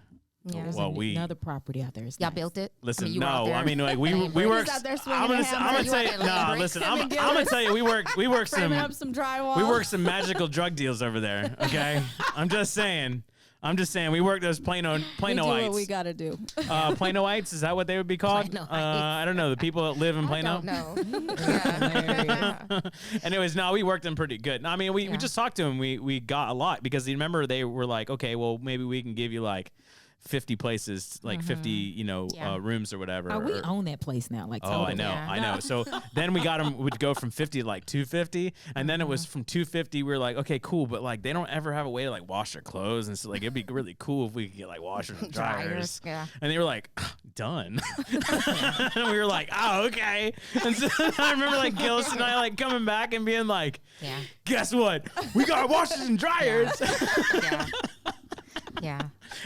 Yeah. There's Well, another property out there. It's Y'all nice. built it? Listen, you were out no, there. I mean like we He's worked. out there swinging I'm gonna a say, hammer. I'm gonna You say out there no. laboring. Listen, I'm Seven gonna tell you we worked Framing some up some drywall. we worked some magical drug deals over there. Okay, I'm just saying we worked those We do what we Planoites. got to do. Planoites, is that what they would be called? Planoites. I don't know. The people that live in I Plano. don't know. Yeah. Anyways, no, we worked them pretty good. I mean, we Yeah. just talked to them. We got a lot because you remember they were like, okay, well maybe we can give you like 50 places, like 50, Yeah. rooms or whatever. Oh, we or- own that place now. Like, Oh, totally. I know, Yeah. I know. So then we got them, would go from 50 to like 250. And then it was from 250, we were like, okay, cool. But like, they don't ever have a way to like wash their clothes. And so like, it'd be really cool if we could get like washers and dryers. Yeah. And they were like, done. And we were like, oh, okay. And so I remember like Gillis and I like coming back and being like, Yeah. guess what? We got washers and dryers. Yeah. Yeah.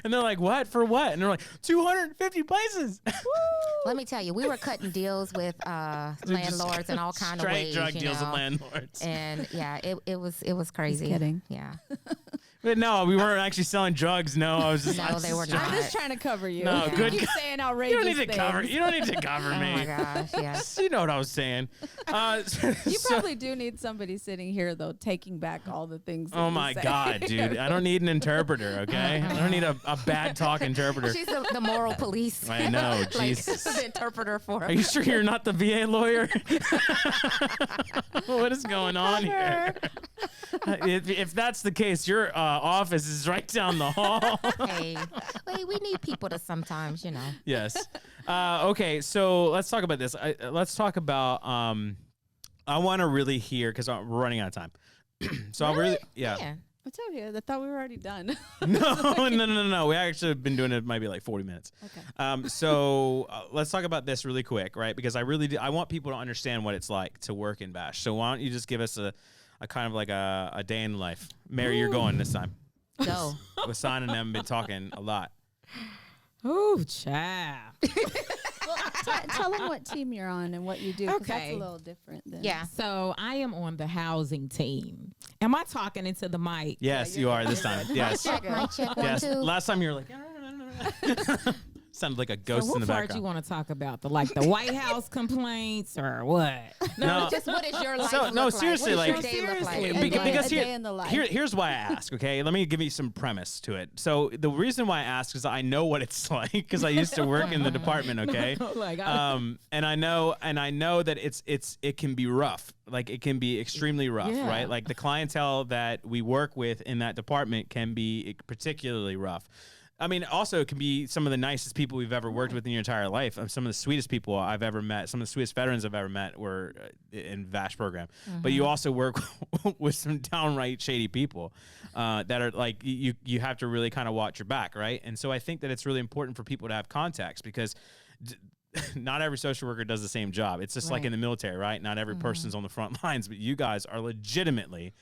And they're like, what? For what? And they're like, 250 places. Let me tell you, we were cutting deals with landlords in all kind of Straight ways. drug you deals with know? landlords. And yeah, it was crazy. kidding. Yeah. But no, we weren't actually selling drugs. No, I was just. No, they were not. I'm just trying to cover you. No, Yeah. good. You keep saying You outrageous don't need to things. cover. You don't need to cover Oh me. my gosh. Yeah. You know what I was saying. You So- probably do need somebody sitting here though, taking back all the things. that Oh you my say. God, dude! I don't need an interpreter. Okay, I don't need a bad talk interpreter. She's the moral police. I know. Like Jesus. the interpreter for. Are you sure you're not the VA lawyer? What is going on here? If that's the case, your office is right down the hall. Hey, we need people to sometimes, Yes. Okay, so let's talk about this. Let's talk about. I want to really hear because we're running out of time. So I really, yeah. What's up here? I thought we were already done. No. We actually have been doing it maybe like 40 minutes. Okay. So let's talk about this really quick, right? Because I really I want people to understand what it's like to work in VASH. So why don't you just give us a kind of like a day in life? Mary, you're going this time. Go. Wasan and them been talking a lot. Oh, child. Well, tell them what team you're on and what you do. 'Cause that's Okay. a little different than. Yeah. So I am on the housing team. Am I talking into the mic? Yes, you are this time. Yes. Check, mic check, 1, Yes. 2. Last time you were like, sounded like a So ghost in what the part background. you want to talk about? The White House complaints or what? No. Just what is your life So, look no, like? seriously, What does like- your day look Seriously. like? Because a day in the life. here's why I ask, okay? Let me give you some premise to it. So the reason why I ask is I know what it's like because I used to work in the department, okay? Like, And I know that it can be rough. Like it can be extremely rough, Yeah. right? Like the clientele that we work with in that department can be particularly rough. I mean, also it can be some of the nicest people we've ever worked with in your entire life. Some of the sweetest people I've ever met. Some of the sweetest veterans I've ever met were in VASH program. But you also work with some downright shady people that are like you have to really kind of watch your back, right? And so I think that it's really important for people to have contacts because not every social worker does the same job. It's just like Right. in the military, right? Not every person's on the front lines, but you guys are legitimately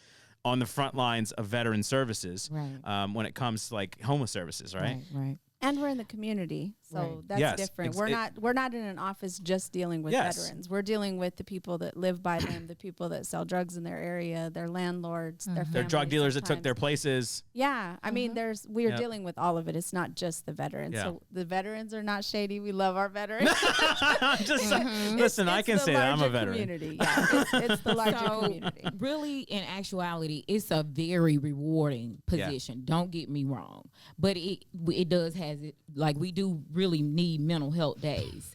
on the front lines of veteran services Right. when it comes to like homeless services, right? Right. And we're in the community, so Right. that's Yes, different. ex- We're not in an office just dealing with Yes. veterans. We're dealing with the people that live by them, the people that sell drugs in their area, their landlords, their They're drug families dealers that took sometimes. their places. Yeah, I mean, we're Yeah. dealing with all of it. It's not just the veterans. Yeah. So the veterans are not shady. We love our veterans. I'm just listen. I It's can the say that I'm a larger veteran. Community. Yeah, it's the larger So, community. really, in actuality, it's a very rewarding Yeah. position. Don't get me wrong, but it does has it like we do really need mental health days,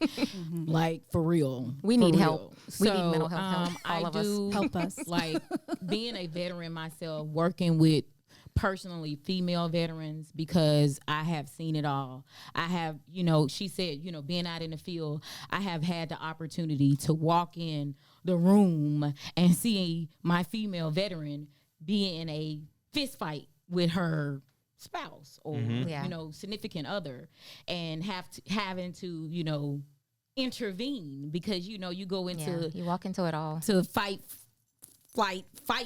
like for real. We for need real. help. We need mental health help, all I of us. do Help us. like being a veteran myself, working with personally female veterans because I have seen it all. I have, she said, being out in the field, I have had the opportunity to walk in the room and see my female veteran be in a fist fight with her spouse or Yeah. significant other and having to intervene because you go Yeah, into you walk into it all. to fight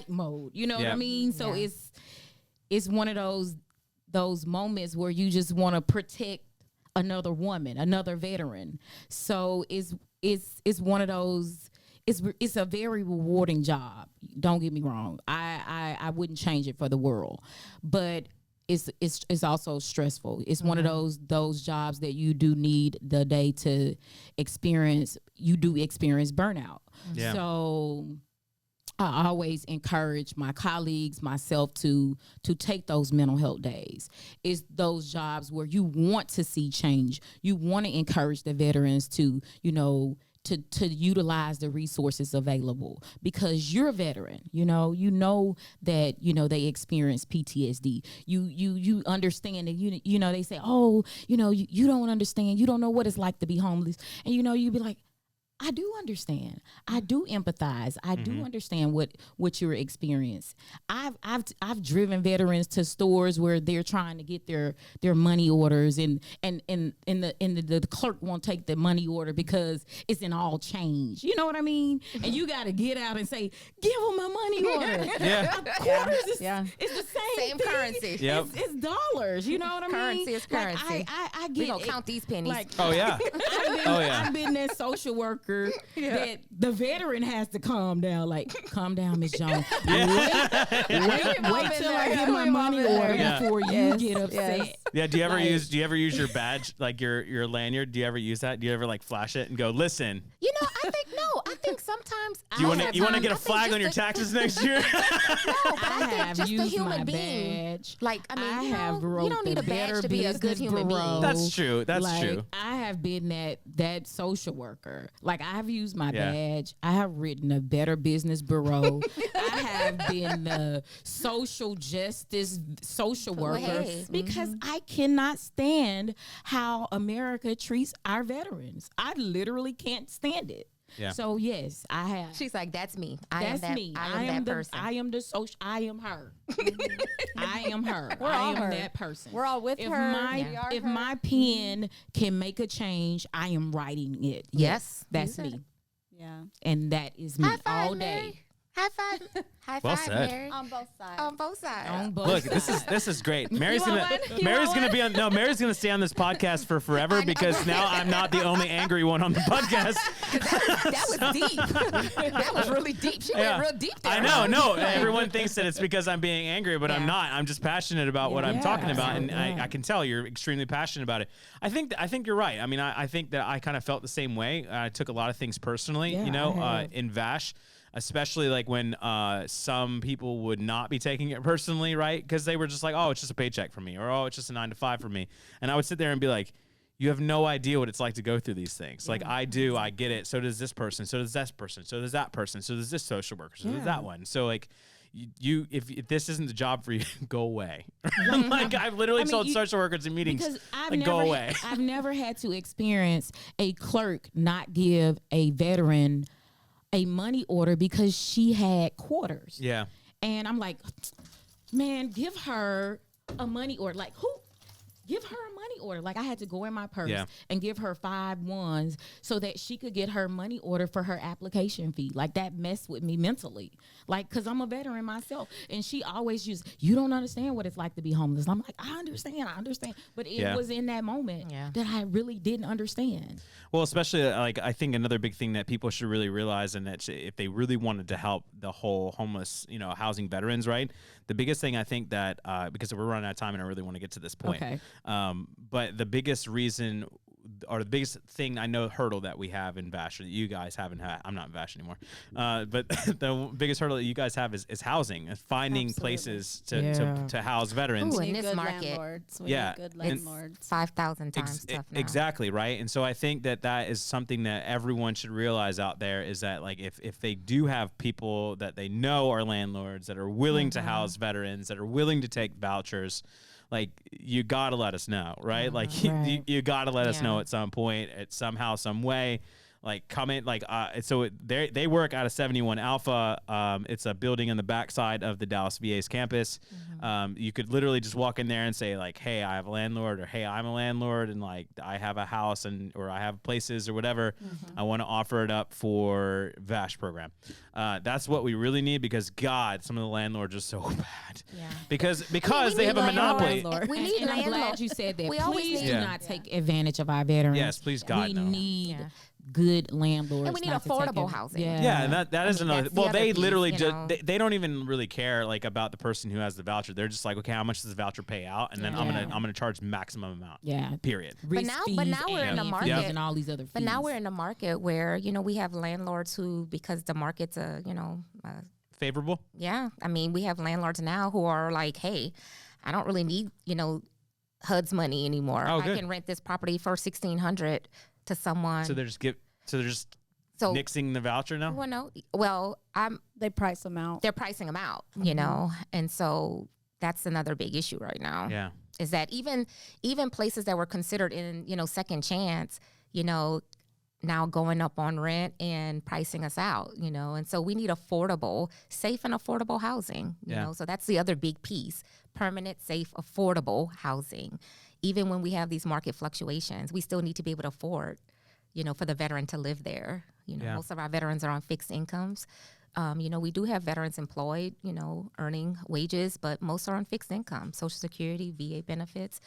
mode, you know what Yeah. I mean? So Yeah. it's one of those moments where you just want to protect another woman, another veteran. So it's one of those. It's a very rewarding job. Don't get me wrong. I wouldn't change it for the world, but it's also stressful. It's one of those jobs that you do need the day to experience. You do experience burnout. Yeah. So I always encourage my colleagues, myself to take those mental health days. It's those jobs where you want to see change. You want to encourage the veterans to, to utilize the resources available, because you're a veteran. You know that they experience PTSD. You understand that you know they say, oh, you don't understand. You don't know what it's like to be homeless, and you be like, I do understand. I do empathize. I do understand what you're experiencing. I've driven veterans to stores where they're trying to get their money orders, and the clerk won't take the money order because it's in all change. You know what I mean? And you got to get out and say, give them my money order. Quarters is the same thing. currency. Yep. It's dollars. You know what I mean? Currency is currency. Like, I get We gonna it. count these pennies. Like, Oh yeah. I've been that social worker that the veteran has to calm down. Like, calm down, Miss Jones. Wait till I get my money order before you get upset. Yeah. Do you ever use your badge, like your lanyard? Do you ever use that? Do you ever like flash it and go, listen? I think sometimes. Do you want to get a flag on your taxes next year? No, but I think have just a used human my being. badge. Like, I mean, I you have know, wrote you don't need the a badge Better to be a good Business human Bureau. being. That's true. That's Like, true. I have been that social worker. Like, I have used my Yeah. badge. I have written a Better Business Bureau. I have been the social justice social worker hey. because I cannot stand how America treats our veterans. I literally can't stand it. Yeah. So yes, I have. She's like, that's me. That's me. I am that person. I am the social. I am her. I am her. We're I all am her. that person. We're all with if her. My, We are if her. my pen can make a change, I am writing it. Yes. That's You said me, Yeah. and that is me High five, all Mary. day. High five. High Well five, said. Mary. On both sides. On both sides. On both Look, sides. this is great. Mary's want gonna one? You Mary's want gonna one? be on. No, Mary's gonna stay on this podcast for forever because now I'm not the only angry one on the podcast. That was deep. That was really deep. She Yeah. went real deep there. I know. No, everyone thinks that it's because I'm being angry, but I'm Yeah. not. I'm just passionate about what I'm Yeah, talking about, and yeah. I can tell you're extremely passionate about it. I think you're right. I mean, I think that I kind of felt the same way. I took a lot of things personally, Yeah, you know, I have. in VASH. Especially like when some people would not be taking it personally, right? Because they were just like, oh, it's just a paycheck for me, or oh, it's just a 9 to 5 for me. And I would sit there and be like, you have no idea what it's like to go through these things. Like I do, I get it. So does this person. So does that person. So does that person. So does this social worker. So does that one. So like you if this isn't the job for you, go away. Like I've literally told social workers in meetings, Because like, go away. I've never had to experience a clerk not give a veteran a money order because she had quarters. Yeah. And I'm like, man, give her a money order. Like, who? Give her a money order. Like, I had to go in my purse and give her 5 ones so that she could get her money order for her application fee. Like, that messed with me mentally. Like, because I'm a veteran myself. And she always used, you don't understand what it's like to be homeless. I'm like, I understand. But it was in that moment that I really didn't understand. Well, especially like I think another big thing that people should really realize, and that if they really wanted to help the whole homeless, housing veterans, right? The biggest thing I think that because we're running out of time and I really want to get to this point. Okay. But the biggest reason or the biggest thing I know hurdle that we have in VASH, or that you guys haven't had, I'm not in VASH anymore, but the biggest hurdle that you guys have is housing, finding places to house veterans. Ooh, We in need this good market. landlords. We Yeah. need good It's landlords. 5,000 times tough now. Exactly, right? And so I think that is something that everyone should realize out there, is that like if they do have people that they know are landlords that are willing to house veterans, that are willing to take vouchers, like you gotta let us know, right? Like you gotta let us know at some point, at somehow, some way. Like comment, like so they work out of 71 Alpha. It's a building on the backside of the Dallas VA's campus. You could literally just walk in there and say like, "Hey, I have a landlord," or "Hey, I'm a landlord, and like I have a house or I have places or whatever. I want to offer it up for VASH program." That's what we really need, because God, some of the landlords are so bad. Yeah. Because we they have a need monopoly. landlords. We need and I'm glad landlords. you said that. We always Please need- do not take advantage of our veterans. Yes, please, God, we no. need good landlords. And we need not to take affordable it. housing. Yeah, and that is another. that's the Well, other they piece, literally you just know. they don't even really care like about the person who has the voucher. They're just like, okay, how much does the voucher pay out, and then I'm gonna charge maximum amount. Yeah. Period. Risk now fees we're in and the fees market. and all these other fees. But now we're in a market where, we have landlords who, because the market's Favorable. I mean, we have landlords now who are like, hey, I don't really need, HUD's money anymore. Oh, I good. can rent this property for $1,600 to someone. So they're just So nixing the voucher now? well, no, well, They price them out. they're pricing them out, you know, and so that's another big issue right now. Yeah. Is that even places that were considered in, you know, second chance, you know, now going up on rent and pricing us out, you know, and so we need affordable, safe and affordable housing, you know, so that's the other big piece, permanent, safe, affordable housing. Even when we have these market fluctuations, we still need to be able to afford, you know, for the veteran to live there. You know, most of our veterans are on fixed incomes. You know, we do have veterans employed, you know, earning wages, but most are on fixed income, Social Security, VA benefits.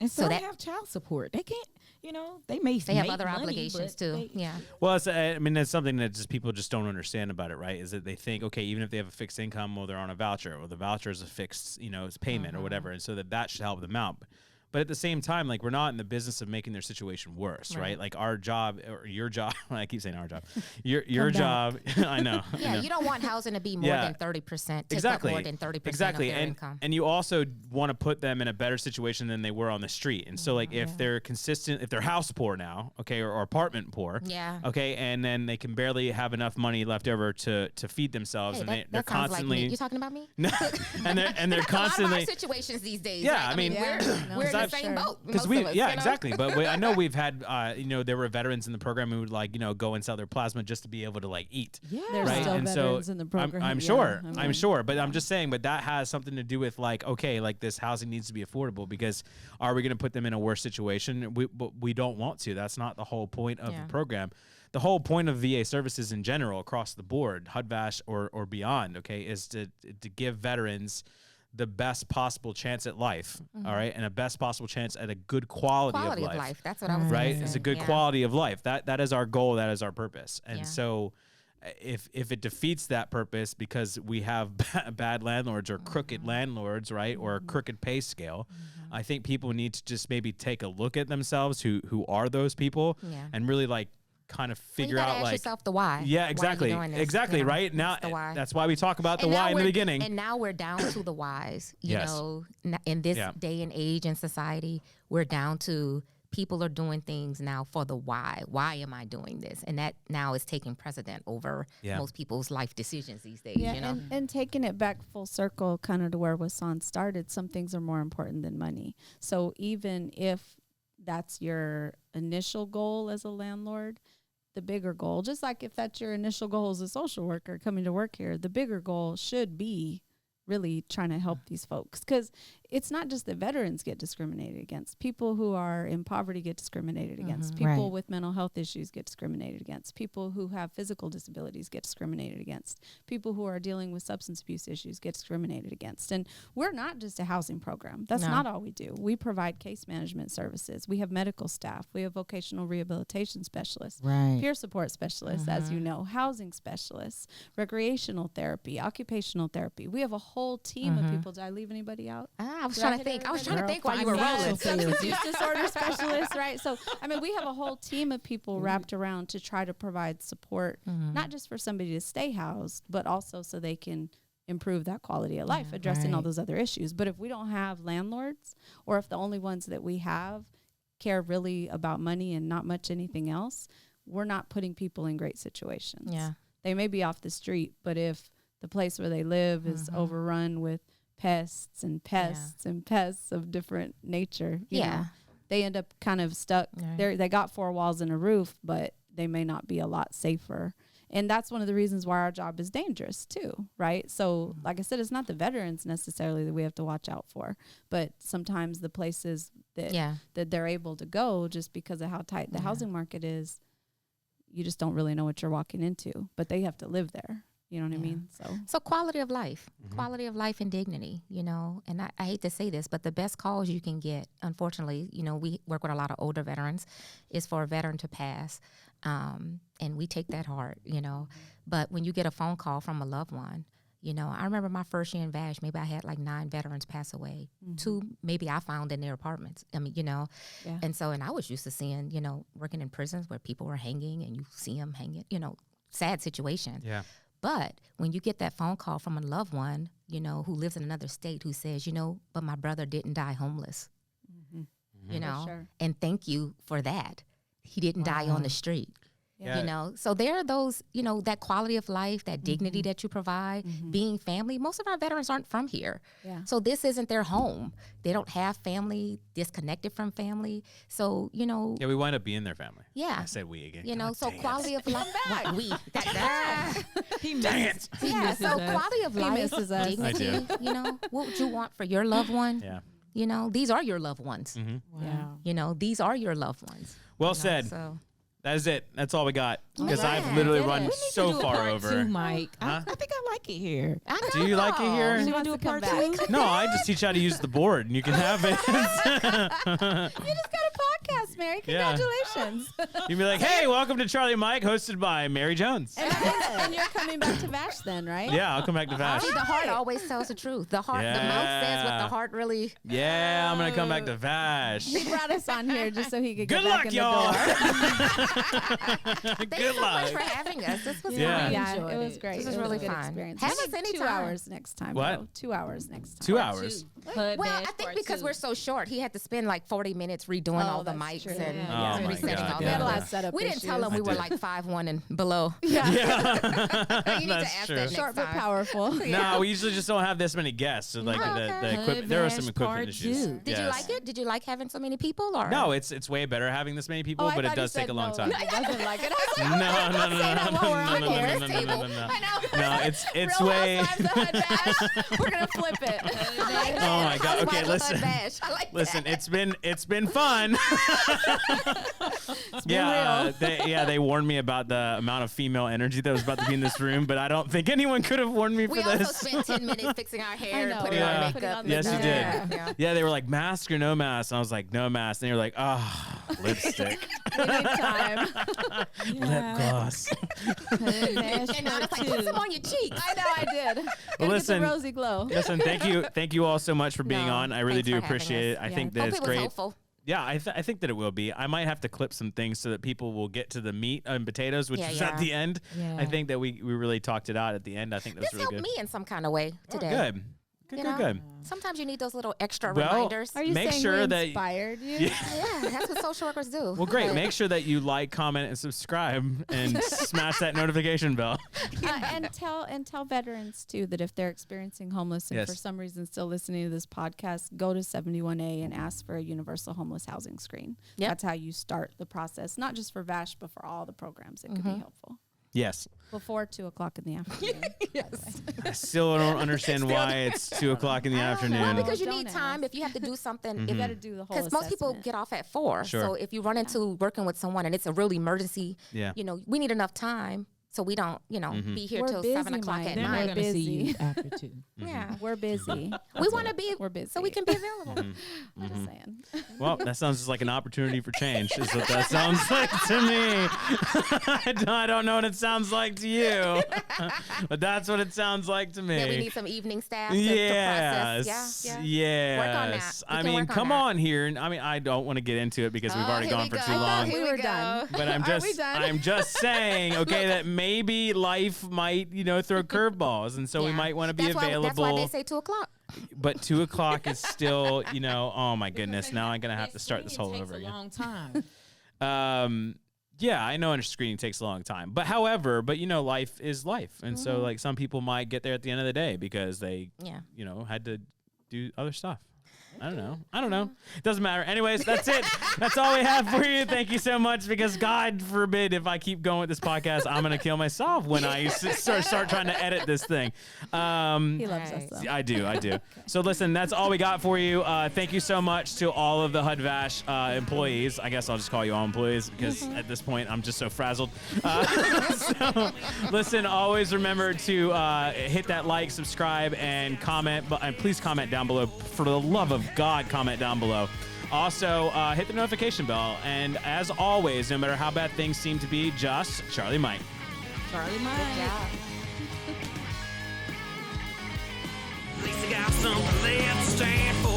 And So so that- they have child support. They can't, you know, they They have make other money, obligations but too. they- Yeah. Well, it's, I mean, it's something that just people just don't understand about it, right? Is that they think, okay, even if they have a fixed income, well, they're on a voucher, or the voucher is a fixed, you know, it's payment or whatever, and so that should help them out. But at the same time, like, we're not in the business of making their situation worse, right? Like, our job or your job, I keep saying our job, your job, I know. Yeah, I know. you don't want housing to be more Yeah. than 30%. Take Exactly. up more than 30% Exactly. of their and income. and you also want to put them in a better situation than they were on the street. And so, like, if they're consistent, if they're house poor now, okay, or apartment poor, Yeah. okay, and then they can barely have enough money left over to feed themselves, Hey, and that they're sounds like constantly me. You talking about me? no, and they're That's a lot of constantly our situations these days. Yeah, right? I mean, we're No, in the I've- same boat. because most of us, you know? exactly. But I know we've had, you know, there were veterans in the program who would, like, you know, go and sell their plasma just to be able to, like, eat. Yeah. There's Right. still And veterans so in the program. I'm yeah, sure, I I'm mean, sure, but I'm just saying, but that has something to do with, like, okay, like, this housing needs to be affordable, because are we going to put them in a worse situation? We don't want to. That's not the whole point of Yeah. the program. The whole point of VA services in general, across the board, HUD-VASH or beyond, okay, is to give veterans the best possible chance at life, all right, and a best possible chance at a good quality of life. That's what I was Right? gonna It's say. a good Yeah. quality of life. That is our goal. That is our purpose. And Yeah. so if it defeats that purpose because we have bad landlords or crooked landlords, right, or a crooked pay scale, I think people need to just maybe take a look at themselves who are those people, Yeah. and really, like, kind of Well, figure you gotta out, ask like, yourself the why. yeah, Why are you exactly, doing this, exactly, you know? right? Now That's the why. that's why we talk about the And now why in the we're- beginning. And now we're down to the whys. You Yes. know, in this Yeah. day and age in society, we're down to people are doing things now for the why. Why am I doing this? And that now is taking precedent over Yeah. most people's life decisions these days. Yeah, you know, and taking it back full circle, kind of to where Wasan started, some things are more important than money. So even if that's your initial goal as a landlord, the bigger goal, just like if that's your initial goal as a social worker coming to work here, the bigger goal should be really trying to help these folks, because it's not just that veterans get discriminated against. People who are in poverty get discriminated against. People Right. with mental health issues get discriminated against. People who have physical disabilities get discriminated against. People who are dealing with substance abuse issues get discriminated against. And we're not just a housing program. That's No. not all we do. We provide case management services. We have medical staff. We have vocational rehabilitation specialists, Right. peer support specialists, as you know, housing specialists, recreational therapy, occupational therapy. We have a whole team of people. Did I leave anybody out? I was Did I trying to hit think. I was everybody? trying to think while you were Financial rolling. affairs. Substance use disorder specialists, right? So, I mean, we have a whole team of people wrapped around to try to provide support, not just for somebody to stay housed, but also so they can improve that quality of life, addressing all Right. those other issues. But if we don't have landlords, or if the only ones that we have care really about money and not much anything else, we're not putting people in great situations. Yeah. They may be off the street, but if the place where they live is overrun with pests and pests and pests of different nature, you Yeah. know, they end up kind of stuck. Right. They got four walls and a roof, but they may not be a lot safer. And that's one of the reasons why our job is dangerous too, right? So, like I said, it's not the veterans necessarily that we have to watch out for, but sometimes the places that Yeah. that they're able to go, just because of how tight the housing market is, you just don't really know what you're walking into. But they have to live there. You know what I mean? So quality of life, quality of life and dignity, you know, and I hate to say this, but the best calls you can get, unfortunately, you know, we work with a lot of older veterans, is for a veteran to pass. And we take that hard, you know, but when you get a phone call from a loved one, you know, I remember my first year in VASH, maybe I had like 9 veterans pass away. 2, maybe I found in their apartments. I mean, you know, Yeah. and so, and I was used to seeing, you know, working in prisons where people were hanging and you see them hanging, you know, sad situation. Yeah. But when you get that phone call from a loved one, you know, who lives in another state, who says, you know, but my brother didn't die homeless, you know, sure. and thank you for that. He didn't die on the street. Yeah. You know, so there are those, you know, that quality of life, that dignity that you provide, being family. Most of our veterans aren't from here. Yeah. So this isn't their home. They don't have family, disconnected from family. So, you know. Yeah, we wind up being their family. Yeah. I said we again. You know, God so dang it. quality of life. We. He Dang misses, it. he Yeah, misses so us. quality of life, misses us. dignity, I do. you know, what would you want for your loved one? Yeah. You know, these are your loved ones. Wow. You know, these are your loved ones. Well you know, said. So. That is it. That's all we got. Because right. I've literally Did it. run We need so Do a far part over. two, Mike. Huh? I think I like it here. I Do you like it know. here? You She want wants to do to a come part back. two? No, I just teach you how to use the board and you can have it. You just got a podcast, Mary. Yeah. Congratulations. You'd be like, hey, welcome to Charlie Mike, hosted by Mary Jones. and you're coming back to VASH then, right? Yeah, I'll come back to VASH. See, the heart always tells the truth. The heart, the mouth says what Yeah. the heart really. Yeah, I'm going to come back to VASH. He brought us on here just so he could Good get back luck, in y'all. the door. Good Thanks so much luck. for having us. This was Yeah. fun. Yeah, Enjoyed it was it. great. This was It really a good fun. experience. Have We us need 2 anytime. hours next time. What? Though. 2 hours next time. 2 hours. HUD-VASH Well, I think part because two. we're so short, he had to spend like 40 minutes redoing Oh, all the that's mics true. and Yeah. Oh, my resetting God, all We had a that. lot of setup We didn't tell him I we were did. like 5'1" and below. Yeah. Yeah. You need to That's ask true. that next Short but time. powerful. No, we usually just don't have this many guests. So like Oh, the okay. equipment, there are some HUD-VASH equipment part issues. two. Did you like it? Did you like having so many people? Or No, it's way better having this many people, but it does take a long time. He doesn't like it. No, no, no, no, no, that no, while we're on no, here. no, no, no, no, no, no. I know. No, it's Real way. Housewives of HUD-VASH. We're gonna flip it. Oh my God. Okay, listen. I like Listen, that. it's been fun. They warned me about the amount of female energy that was about to be in this room, but I don't think anyone could have warned me for We also this. spent 10 minutes fixing our hair and know, putting Yeah. on Putting makeup. on and Yes, you stuff. did. Yeah. Yeah, they were like, mask or no mask, and I was like, no mask, and they were like, oh, lipstick, We need time. lip gloss. HUD-VASH And I was part like, put two. some on your cheeks. I know I did. Gotta listen. get the rosy glow. Listen, thank you all so much for being No, on. I really thanks do for having appreciate it. us. I Yeah. think that Hope it's it was great. helpful. Yeah, I think that it will be. I might have to clip some things so that people will get to the meat and potatoes, which Yeah, is yeah. at the end. Yeah. I think that we really talked it out at the end. I think that was This really helped good. me in some kind of way today. Oh, good. Good, You good, know? good. Sometimes you need those little extra Well, reminders. Are you Make saying sure we that- inspired you? Yeah, that's what social workers do. Well, great. But- Make sure that you like, comment, and subscribe, and smash that notification bell. And tell veterans too that if they're experiencing homeless and Yes. for some reason still listening to this podcast, go to 71A and ask for a universal homeless housing screen. Yep. That's how you start the process, not just for VASH, but for all the programs. It could be helpful. Yes. Before 2:00 in the afternoon. Yes. I still don't understand why it's 2:00 in the I don't know. afternoon. Well, because you Don't need ask. time if you have to do something. You got to do the whole Because most people assessment. get off at 4. Sure. So if you run into working with someone and it's a real emergency, Yeah. you know, we need enough time so we don't, you know, be here We're till busy, 7 o'clock Mike. at Then We're we're night. going to see you busy. after 2. Yeah. We're busy. We want to be We're busy. so we can be available. I'm just saying. Well, that sounds just like an opportunity for change, is what that sounds like to me. I don't know what it sounds like to you, but that's what it sounds like to me. Then we need some evening staff to process. Yes, Yeah. yes. Work on that. We I can mean, work on come that. on here. I mean, I don't want to get into it because we've already here gone we for go. too long. We were done. But I'm Are we just, done? I'm just saying, okay, that maybe life might, throw curveballs, and so we Yeah. might want to be That's available. That's why they say 2 o'clock. But 2:00 is still, oh my goodness, now I'm gonna have to start this whole over a again. long time. Yeah, I know screening takes a long time, but life is life, and so like some people might get there at the end of the day because they, Yeah. had to do other stuff. I don't know. It doesn't matter. Anyways, that's it. That's all we have for you. Thank you so much, because God forbid if I keep going with this podcast, I'm going to kill myself when I start trying to edit this thing. He loves us though. I do. So listen, that's all we got for you. Thank you so much to all of the HUD-VASH employees. I guess I'll just call you all employees because at this point I'm just so frazzled. So listen, always remember to hit that like, subscribe, and comment. And please comment down below. For the love of God, comment down below. Also, hit the notification bell. And as always, no matter how bad things seem to be, just Charlie Mike. Charlie Mike. At least I got something left to stand for.